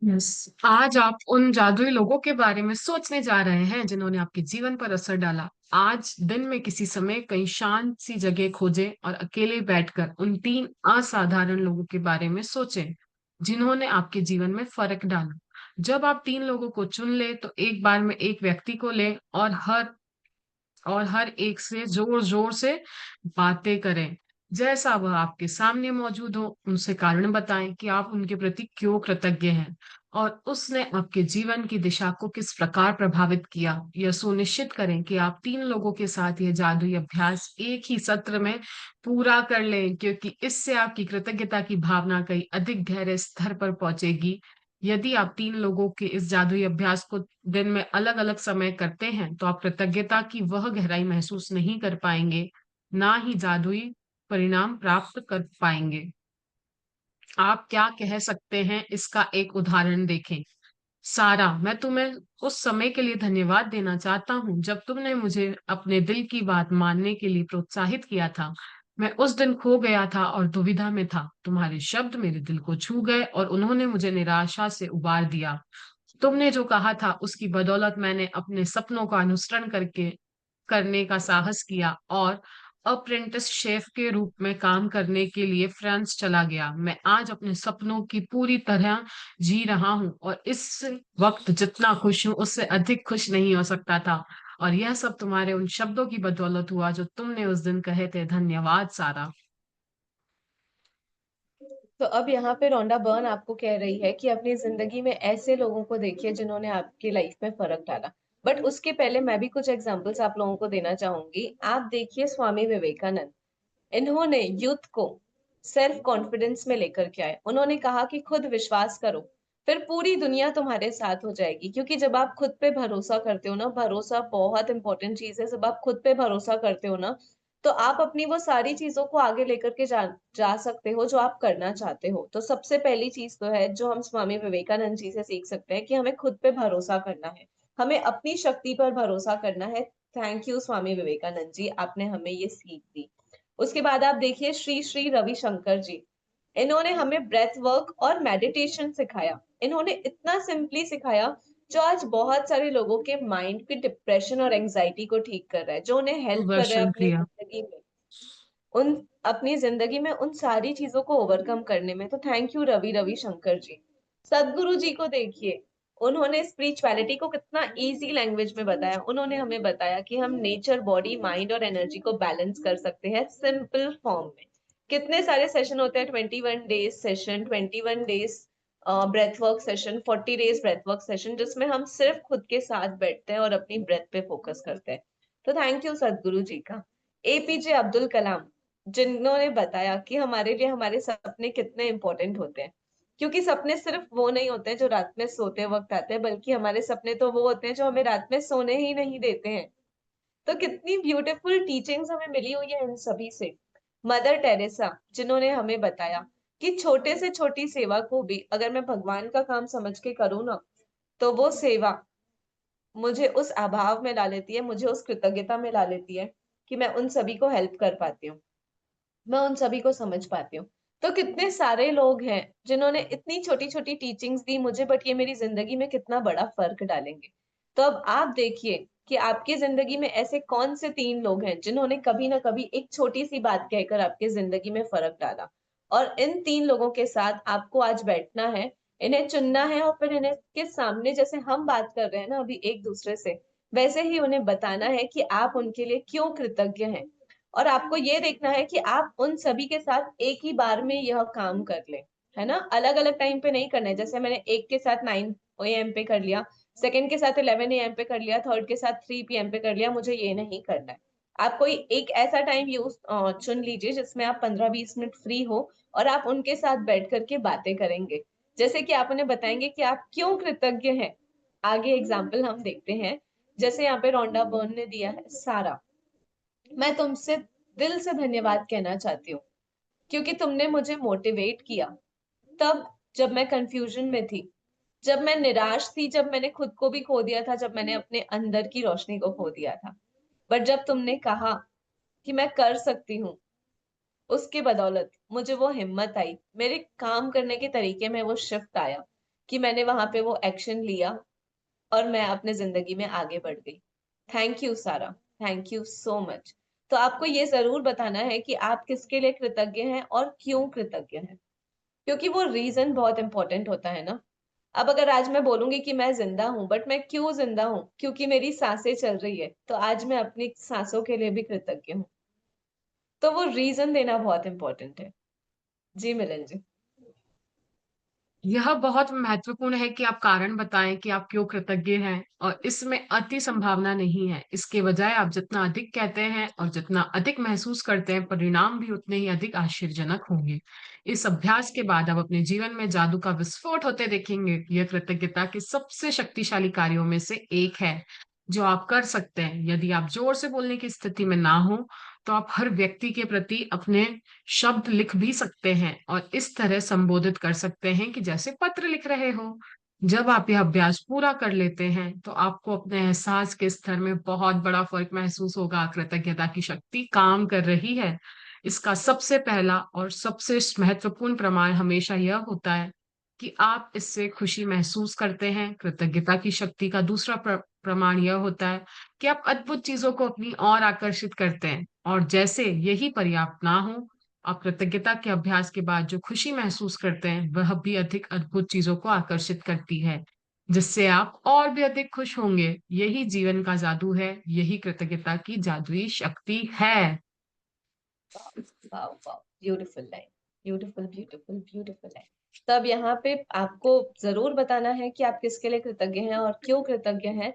यस। आज आप उन जादुई लोगों के बारे में सोचने जा रहे हैं जिन्होंने आपके जीवन पर असर डाला। आज दिन में किसी समय कहीं शांत सी जगह खोजें और अकेले बैठकर उन 3 असाधारण लोगों के बारे में सोचें जिन्होंने आपके जीवन में फर्क डाला। जब आप 3 लोगों को चुन ले तो एक बार में एक व्यक्ति को लें और हर एक से जोर जोर से बातें करें। जैसा वह आपके सामने मौजूद हो, उनसे कारण बताएं कि आप उनके प्रति क्यों कृतज्ञ हैं और उसने आपके जीवन की दिशा को किस प्रकार प्रभावित किया। यह सुनिश्चित करें कि आप 3 लोगों के साथ यह जादुई अभ्यास एक ही सत्र में पूरा कर लें, क्योंकि इससे आपकी कृतज्ञता की भावना कहीं अधिक गहरे स्तर पर पहुंचेगी। यदि आप 3 लोगों के इस जादुई अभ्यास को दिन में अलग-अलग समय करते हैं, तो आप कृतज्ञता की वह गहराई महसूस नहीं कर पाएंगे, ना ही जादुई परिणाम प्राप्त कर पाएंगे। आप क्या कह सकते हैं, इसका एक उदाहरण देखें। सारा, मैं तुम्हें उस समय के लिए धन्यवाद देना चाहता हूँ जब तुमने मुझे अपने दिल की बात मानने के लिए प्रोत्साहित किया था। मैं उस दिन खो गया था और दुविधा में था। तुम्हारे शब्द मेरे दिल को छू गए और उन्होंने मुझे निराशा से उबार दिया। तुमने जो कहा था उसकी बदौलत मैंने अपने सपनों का अनुसरण करने का साहस किया और अप्रेंटिस शेफ के रूप में काम करने के लिए फ्रांस चला गया। मैं आज अपने सपनों की पूरी तरह जी रहा हूँ और इस वक्त जितना खुश हूँ उससे अधिक खुश नहीं हो सकता था। और यह सब तुम्हारे उन शब्दों की बदौलत हुआ जो तुमने उस दिन कहे थे। धन्यवाद सारा। तो अब यहाँ पे रोंडा बर्न आपको कह रही है कि अपनी जिंदगी में ऐसे लोगों को देखिए जिन्होंने आपकी लाइफ में फर्क डाला। बट उसके पहले मैं भी कुछ एग्जांपल्स आप लोगों को देना चाहूंगी। आप देखिए स्वामी विवेकानंद, इन्होंने यूथ को सेल्फ कॉन्फिडेंस में लेकर के आए। उन्होंने कहा कि खुद विश्वास करो, फिर पूरी दुनिया तुम्हारे साथ हो जाएगी। क्योंकि जब आप खुद पे भरोसा करते हो ना, भरोसा बहुत इंपॉर्टेंट चीज है। जब आप खुद पे भरोसा करते हो ना, तो आप अपनी वो सारी चीजों को आगे लेकर के जा सकते हो जो आप करना चाहते हो। तो सबसे पहली चीज तो है जो हम स्वामी विवेकानंद जी से सीख सकते हैं कि हमें खुद पे भरोसा करना है, हमें अपनी शक्ति पर भरोसा करना है। थैंक यू स्वामी विवेकानंद जी, आपने हमें ये सीख दी। उसके बाद आप देखिए श्री श्री रविशंकर जी, इन्होंने हमें ब्रेथ वर्क और मेडिटेशन सिखाया। इन्होंने इतना सिंपली सिखाया जो आज बहुत सारे लोगों के माइंड की डिप्रेशन और एंजाइटी को ठीक कर रहा है, जो उन्हें हेल्प कर रहा है सुदर्शन अपनी क्रिया। जिंदगी में, उन अपनी जिंदगी में उन सारी चीजों को ओवरकम करने में। तो थैंक यू रविशंकर जी। सदगुरु जी को देखिए, उन्होंने स्पिरिचुअलिटी को कितना इजी लैंग्वेज में बताया। उन्होंने हमें बताया कि हम नेचर, बॉडी, माइंड और एनर्जी को बैलेंस कर सकते हैं सिंपल फॉर्म में। कितने सारे सेशन होते हैं, 21 days session, 21 days breath work session, 40 days breath work session, जिसमें हम सिर्फ खुद के साथ बैठते हैं और अपनी ब्रेथ पे फोकस करते हैं। तो थैंक यू सदगुरु जी का। एपीजे अब्दुल कलाम, जिन्होंने बताया कि हमारे लिए हमारे सपने कितने इंपॉर्टेंट होते हैं। क्योंकि सपने सिर्फ वो नहीं होते हैं जो रात में सोते वक्त आते हैं, बल्कि हमारे सपने तो वो होते हैं जो हमें रात में सोने ही नहीं देते हैं। तो कितनी ब्यूटीफुल टीचिंग्स हमें मिली हुई है इन सभी से। मदर टेरेसा, जिन्होंने हमें बताया कि छोटे से छोटी सेवा को भी अगर मैं भगवान का काम समझ के करूँ ना, तो वो सेवा मुझे उस अभाव में ला लेती है, मुझे उस कृतज्ञता में ला लेती है कि मैं उन सभी को हेल्प कर पाती हूँ, मैं उन सभी को समझ पाती हूँ। तो कितने सारे लोग हैं जिन्होंने इतनी छोटी छोटी टीचिंग्स दी मुझे, बट ये मेरी जिंदगी में कितना बड़ा फर्क डालेंगे। तो अब आप देखिए कि आपकी जिंदगी में ऐसे कौन से 3 लोग हैं जिन्होंने कभी ना कभी एक छोटी सी बात कहकर आपकी जिंदगी में फर्क डाला। और इन 3 लोगों के साथ आपको आज बैठना है, इन्हें चुनना है, और फिर इन्हें के सामने जैसे हम बात कर रहे हैं ना अभी एक दूसरे से, वैसे ही उन्हें बताना है कि आप उनके लिए क्यों कृतज्ञ हैं। और आपको ये देखना है कि आप उन सभी के साथ एक ही बार में यह काम कर ले, है ना, अलग अलग टाइम पे नहीं करना है। जैसे मैंने एक के साथ 9 AM पे कर लिया, सेकंड के साथ 11 AM पे कर लिया, थर्ड के साथ 3 PM पे कर लिया, मुझे ये नहीं करना है। आप कोई एक ऐसा टाइम चुन लीजिए जिसमें आप 15-20 मिनट फ्री हो और आप उनके साथ बैठ करके बातें करेंगे। जैसे कि आप उन्हें बताएंगे कि आप क्यों कृतज्ञ हैं। आगे एग्जाम्पल हम देखते हैं। जैसे यहाँ पे रोंडा बर्न ने दिया है, सारा, मैं तुमसे दिल से धन्यवाद कहना चाहती हूँ क्योंकि तुमने मुझे मोटिवेट किया तब जब मैं कंफ्यूजन में थी, जब मैं निराश थी, जब मैंने खुद को भी खो दिया था, जब मैंने अपने अंदर की रोशनी को खो दिया था। बट जब तुमने कहा कि मैं कर सकती हूँ, उसके बदौलत मुझे वो हिम्मत आई, मेरे काम करने के तरीके में वो शिफ्ट आया कि मैंने वहां पे वो एक्शन लिया और मैं अपने जिंदगी में आगे बढ़ गई। थैंक यू सारा, थैंक यू सो मच। तो आपको ये जरूर बताना है कि आप किसके लिए कृतज्ञ हैं और क्यों कृतज्ञ हैं, क्योंकि वो रीजन बहुत इंपॉर्टेंट होता है ना। अब अगर आज मैं बोलूंगी कि मैं जिंदा हूं, बट मैं क्यों जिंदा हूं, क्योंकि मेरी सांसें चल रही है, तो आज मैं अपनी सांसों के लिए भी कृतज्ञ हूँ। तो वो रीज़न देना बहुत इम्पोर्टेंट है। जी, मिलन जी। यह बहुत महत्वपूर्ण है कि आप कारण बताएं कि आप क्यों कृतज्ञ हैं और इसमें अति संभावना नहीं है। इसके बजाय आप जितना अधिक कहते हैं और जितना अधिक महसूस करते हैं, परिणाम भी उतने ही अधिक आश्चर्यजनक होंगे। इस अभ्यास के बाद आप अपने जीवन में जादू का विस्फोट होते देखेंगे। यह कृतज्ञता के सबसे शक्तिशाली कार्यों में से एक है जो आप कर सकते हैं। यदि आप जोर से बोलने की स्थिति में ना हो, तो आप हर व्यक्ति के प्रति अपने शब्द लिख भी सकते हैं और इस तरह संबोधित कर सकते हैं कि जैसे पत्र लिख रहे हो। जब आप यह अभ्यास पूरा कर लेते हैं, तो आपको अपने एहसास के स्तर में बहुत बड़ा फर्क महसूस होगा। कृतज्ञता की शक्ति काम कर रही है। इसका सबसे पहला और सबसे महत्वपूर्ण प्रमाण हमेशा यह होता है कि आप इससे खुशी महसूस करते हैं। कृतज्ञता की शक्ति का दूसरा प्रमाण यह होता है कि आप अद्भुत चीजों को अपनी ओर आकर्षित करते हैं और जैसे यही पर्याप्त ना हो, आप कृतज्ञता के अभ्यास के बाद जो खुशी महसूस करते हैं, वह भी अधिक अद्भुत चीजों को आकर्षित करती है, जिससे आप और भी अधिक खुश होंगे। यही जीवन का जादू है, यही कृतज्ञता की जादुई शक्ति है। Wow wow, beautiful line, beautiful beautiful beautiful line. तब यहाँ पे आपको जरूर बताना है कि आप किसके लिए कृतज्ञ हैं और क्यों कृतज्ञ हैं,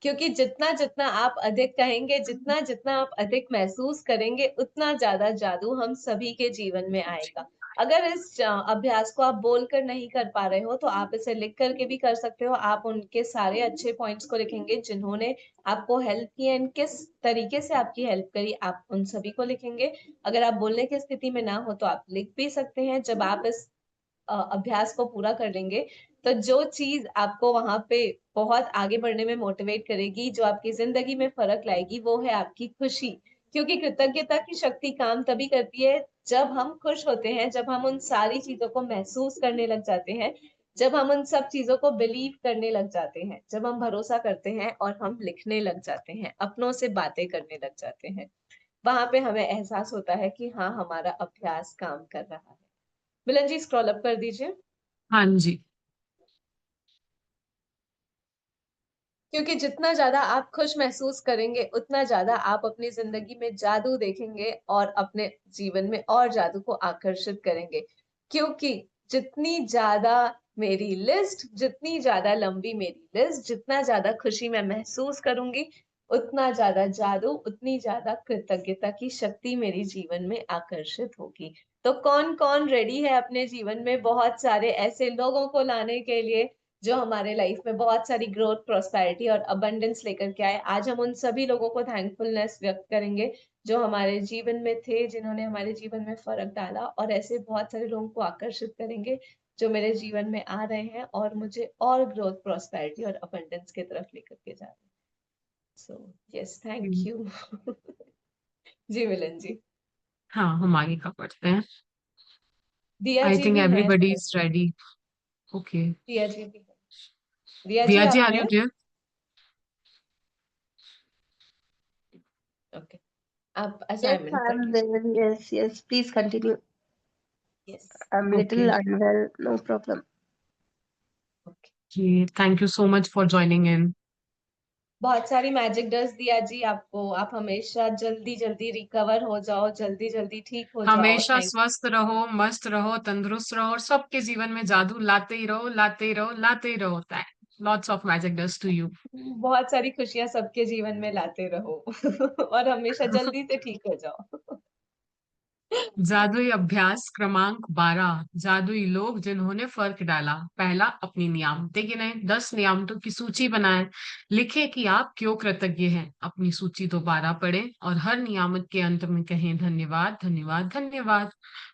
क्योंकि जितना जितना आप अधिक कहेंगे, जितना जितना आप अधिक महसूस करेंगे, उतना ज्यादा जादू हम सभी के जीवन में आएगा। अगर इस अभ्यास को आप बोलकर नहीं कर पा रहे हो, तो आप इसे लिख करके भी कर सकते हो। आप उनके सारे अच्छे पॉइंट्स को लिखेंगे जिन्होंने आपको हेल्प की एंड किस तरीके से आपकी हेल्प करी, आप उन सभी को लिखेंगे। अगर आप बोलने की स्थिति में ना हो, तो आप लिख भी सकते हैं। जब आप इस अभ्यास को पूरा कर लेंगे, तो जो चीज आपको वहां पे बहुत आगे बढ़ने में मोटिवेट करेगी, जो आपकी जिंदगी में फर्क लाएगी, वो है आपकी खुशी। क्योंकि कृतज्ञता की शक्ति काम तभी करती है जब हम खुश होते हैं, जब हम उन सारी चीजों को महसूस करने लग जाते हैं, जब हम उन सब चीजों को बिलीव करने लग जाते हैं, जब हम भरोसा करते हैं और हम लिखने लग जाते हैं, अपनों से बातें करने लग जाते हैं। वहां पे हमें एहसास होता है कि हाँ, हमारा अभ्यास काम कर रहा है। मिलन जी, स्क्रॉल अप कर दीजिए। हाँ जी। क्योंकि जितना ज्यादा आप खुश महसूस करेंगे, उतना ज्यादा आप अपनी जिंदगी में जादू देखेंगे और अपने जीवन में और जादू को आकर्षित करेंगे। क्योंकि जितनी ज्यादा मेरी लिस्ट, जितनी ज्यादा लंबी मेरी लिस्ट, जितना ज्यादा खुशी मैं महसूस करूंगी, उतना ज्यादा जादू, उतनी ज्यादा कृतज्ञता की शक्ति मेरे जीवन में आकर्षित होगी। तो कौन कौन रेडी है अपने जीवन में बहुत सारे ऐसे लोगों को लाने के लिए जो हमारे लाइफ में बहुत सारी ग्रोथ, प्रोस्पेरिटी और अबंडेंस लेकर के आए? आज हम उन सभी लोगों को थैंकफुलनेस व्यक्त करेंगे जो हमारे जीवन में थे, जिन्होंने हमारे जीवन में फर्क डाला, और ऐसे बहुत सारे लोगों को आकर्षित करेंगे जो मेरे जीवन में आ रहे हैं और मुझे और ग्रोथ, प्रोस्पेरिटी और अबंडेंस की तरफ लेकर के जा रहे हैं। So yes, thank you. जी मिलन जी। हाँ, हम आगे का पढ़ते हैं। दिया आई जी थिंक भी है एवरीबडी शायद। Is ready. Okay. Diya ji भी है। दिया जी, दिया जी, आप आर यू हैं? देयर? ओके, आप Yes, असाइनमेंट कर I'm लीजिए। there. Yes, yes. Please continue. Yes. I'm okay little unwell. No problem. Okay, जी, thank you so much for joining in. बहुत सारी मैजिक डस्ट दिया जी आपको। आप हमेशा जल्दी जल्दी रिकवर हो जाओ, जल्दी जल्दी ठीक हो जाओ। हमेशा थैंक स्वस्थ रहो, मस्त रहो, तंदुरुस्त रहो और सबके जीवन में जादू लाते ही रहो, लाते ही रहो, लाते ही रहो। Lots of magic dust to you. बहुत सारी खुशियां सबके जीवन में लाते रहो और हमेशा जल्दी से ठीक हो जाओ। जादुई अभ्यास क्रमांक 12। जादुई लोग जिन्होंने फर्क डाला। पहला, अपनी नियामतें गिनें। 10 नियामतों की सूची बनाएं। लिखें कि आप क्यों कृतज्ञ हैं। अपनी सूची दोबारा पढ़ें और हर नियामत के अंत में कहें धन्यवाद, धन्यवाद, धन्यवाद।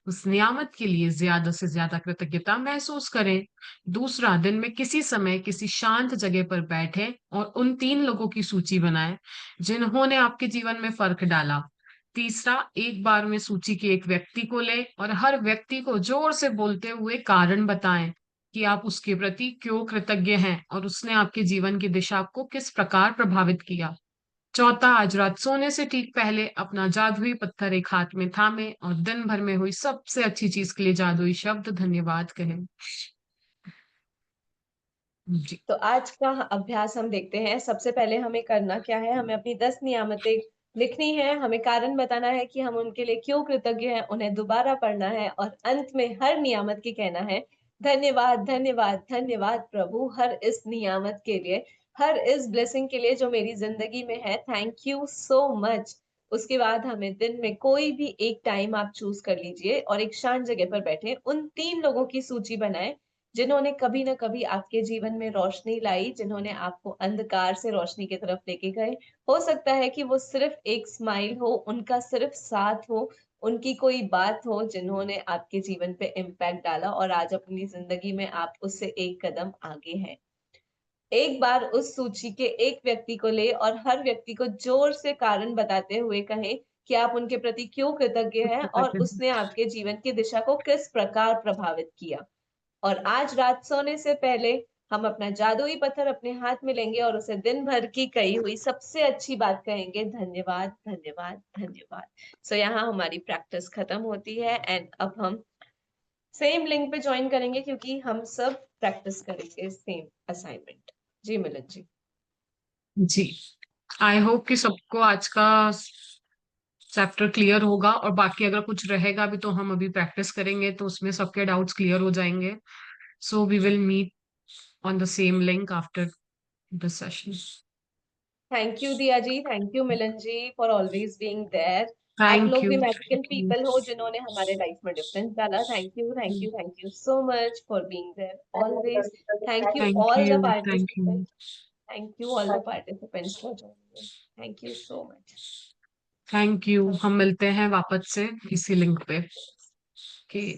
उस नियामत के लिए ज्यादा से ज्यादा कृतज्ञता महसूस करें। दूसरा, दिन में किसी समय किसी शांत जगह पर बैठें और उन 3 लोगों की सूची बनाएं जिन्होंने आपके जीवन में फर्क डाला। तीसरा, एक बार में सूची के एक व्यक्ति को लें और हर व्यक्ति को जोर से बोलते हुए कारण बताएं कि आप उसके प्रति क्यों कृतज्ञ हैं और उसने आपके जीवन की दिशा को किस प्रकार प्रभावित किया। चौथा, आज रात सोने से ठीक पहले अपना जादुई पत्थर एक हाथ में थामे और दिन भर में हुई सबसे अच्छी चीज के लिए जादुई शब्द धन्यवाद कहें। जी। तो आज का अभ्यास हम देखते हैं। सबसे पहले हमें करना क्या है, हमें अपनी 10 नियामतें लिखनी है, हमें कारण बताना है कि हम उनके लिए क्यों कृतज्ञ हैं, उन्हें दोबारा पढ़ना है और अंत में हर नियामत की कहना है, धन्यवाद, धन्यवाद, धन्यवाद प्रभु हर इस नियामत के लिए, हर इस ब्लेसिंग के लिए जो मेरी ज़िंदगी में है, थैंक यू सो मच। उसके बाद हमें दिन में कोई भी एक टाइम आप चूज़ कर लीजिए और एक शांत जगह पर बैठे उन 3 लोगों की सूची बनाएँ, जिन्होंने कभी न कभी आपके जीवन में रोशनी लाई, जिन्होंने आपको अंधकार से रोशनी की तरफ लेके गए। हो सकता है कि वो सिर्फ एक स्माइल हो, उनका सिर्फ साथ हो, उनकी कोई बात हो जिन्होंने आपके जीवन पे इम्पैक्ट डाला और आज अपनी ज़िंदगी में आप उससे एक कदम आगे हैं। एक बार उस सूची के एक व्यक्ति को ले और हर व्यक्ति को ज़ोर से कारण बताते हुए कहें कि आप उनके प्रति क्यों कृतज्ञ हैं और उसने आपके जीवन की दिशा को किस प्रकार प्रभावित किया। और आज रात सोने से पहले हम अपना जादुई पत्थर अपने हाथ में लेंगे और उसे दिन भर की कही हुई सबसे अच्छी बात कहेंगे, धन्यवाद, धन्यवाद, धन्यवाद। सो यहाँ हमारी प्रैक्टिस खत्म होती है एंड अब हम सेम लिंक पे ज्वाइन करेंगे क्योंकि हम सब प्रैक्टिस करेंगे सेम असाइनमेंट। जी मिलन जी। जी, आई होप कि सबको आज का चैप्टर क्लियर होगा, और बाकी अगर कुछ रहेगा भी तो हम अभी प्रैक्टिस करेंगे तो उसमें सबके डाउट्स क्लियर हो जाएंगे. So we will meet on the same link after the session. Thank you Diya ji, thank you Milan ji for always being there. आप Thank लोग भी you. Magical Thank you. People हो जिन्होंने हमारे लाइफ में डिफरेंस डाला। Thank you, thank you, thank you so much for being there always. Thank you Thank all the you. Thank you. Participants. Thank you all the participants for joining. Thank you so much. Thank you. हम मिलते हैं वापस से इसी लिंक पे. Okay.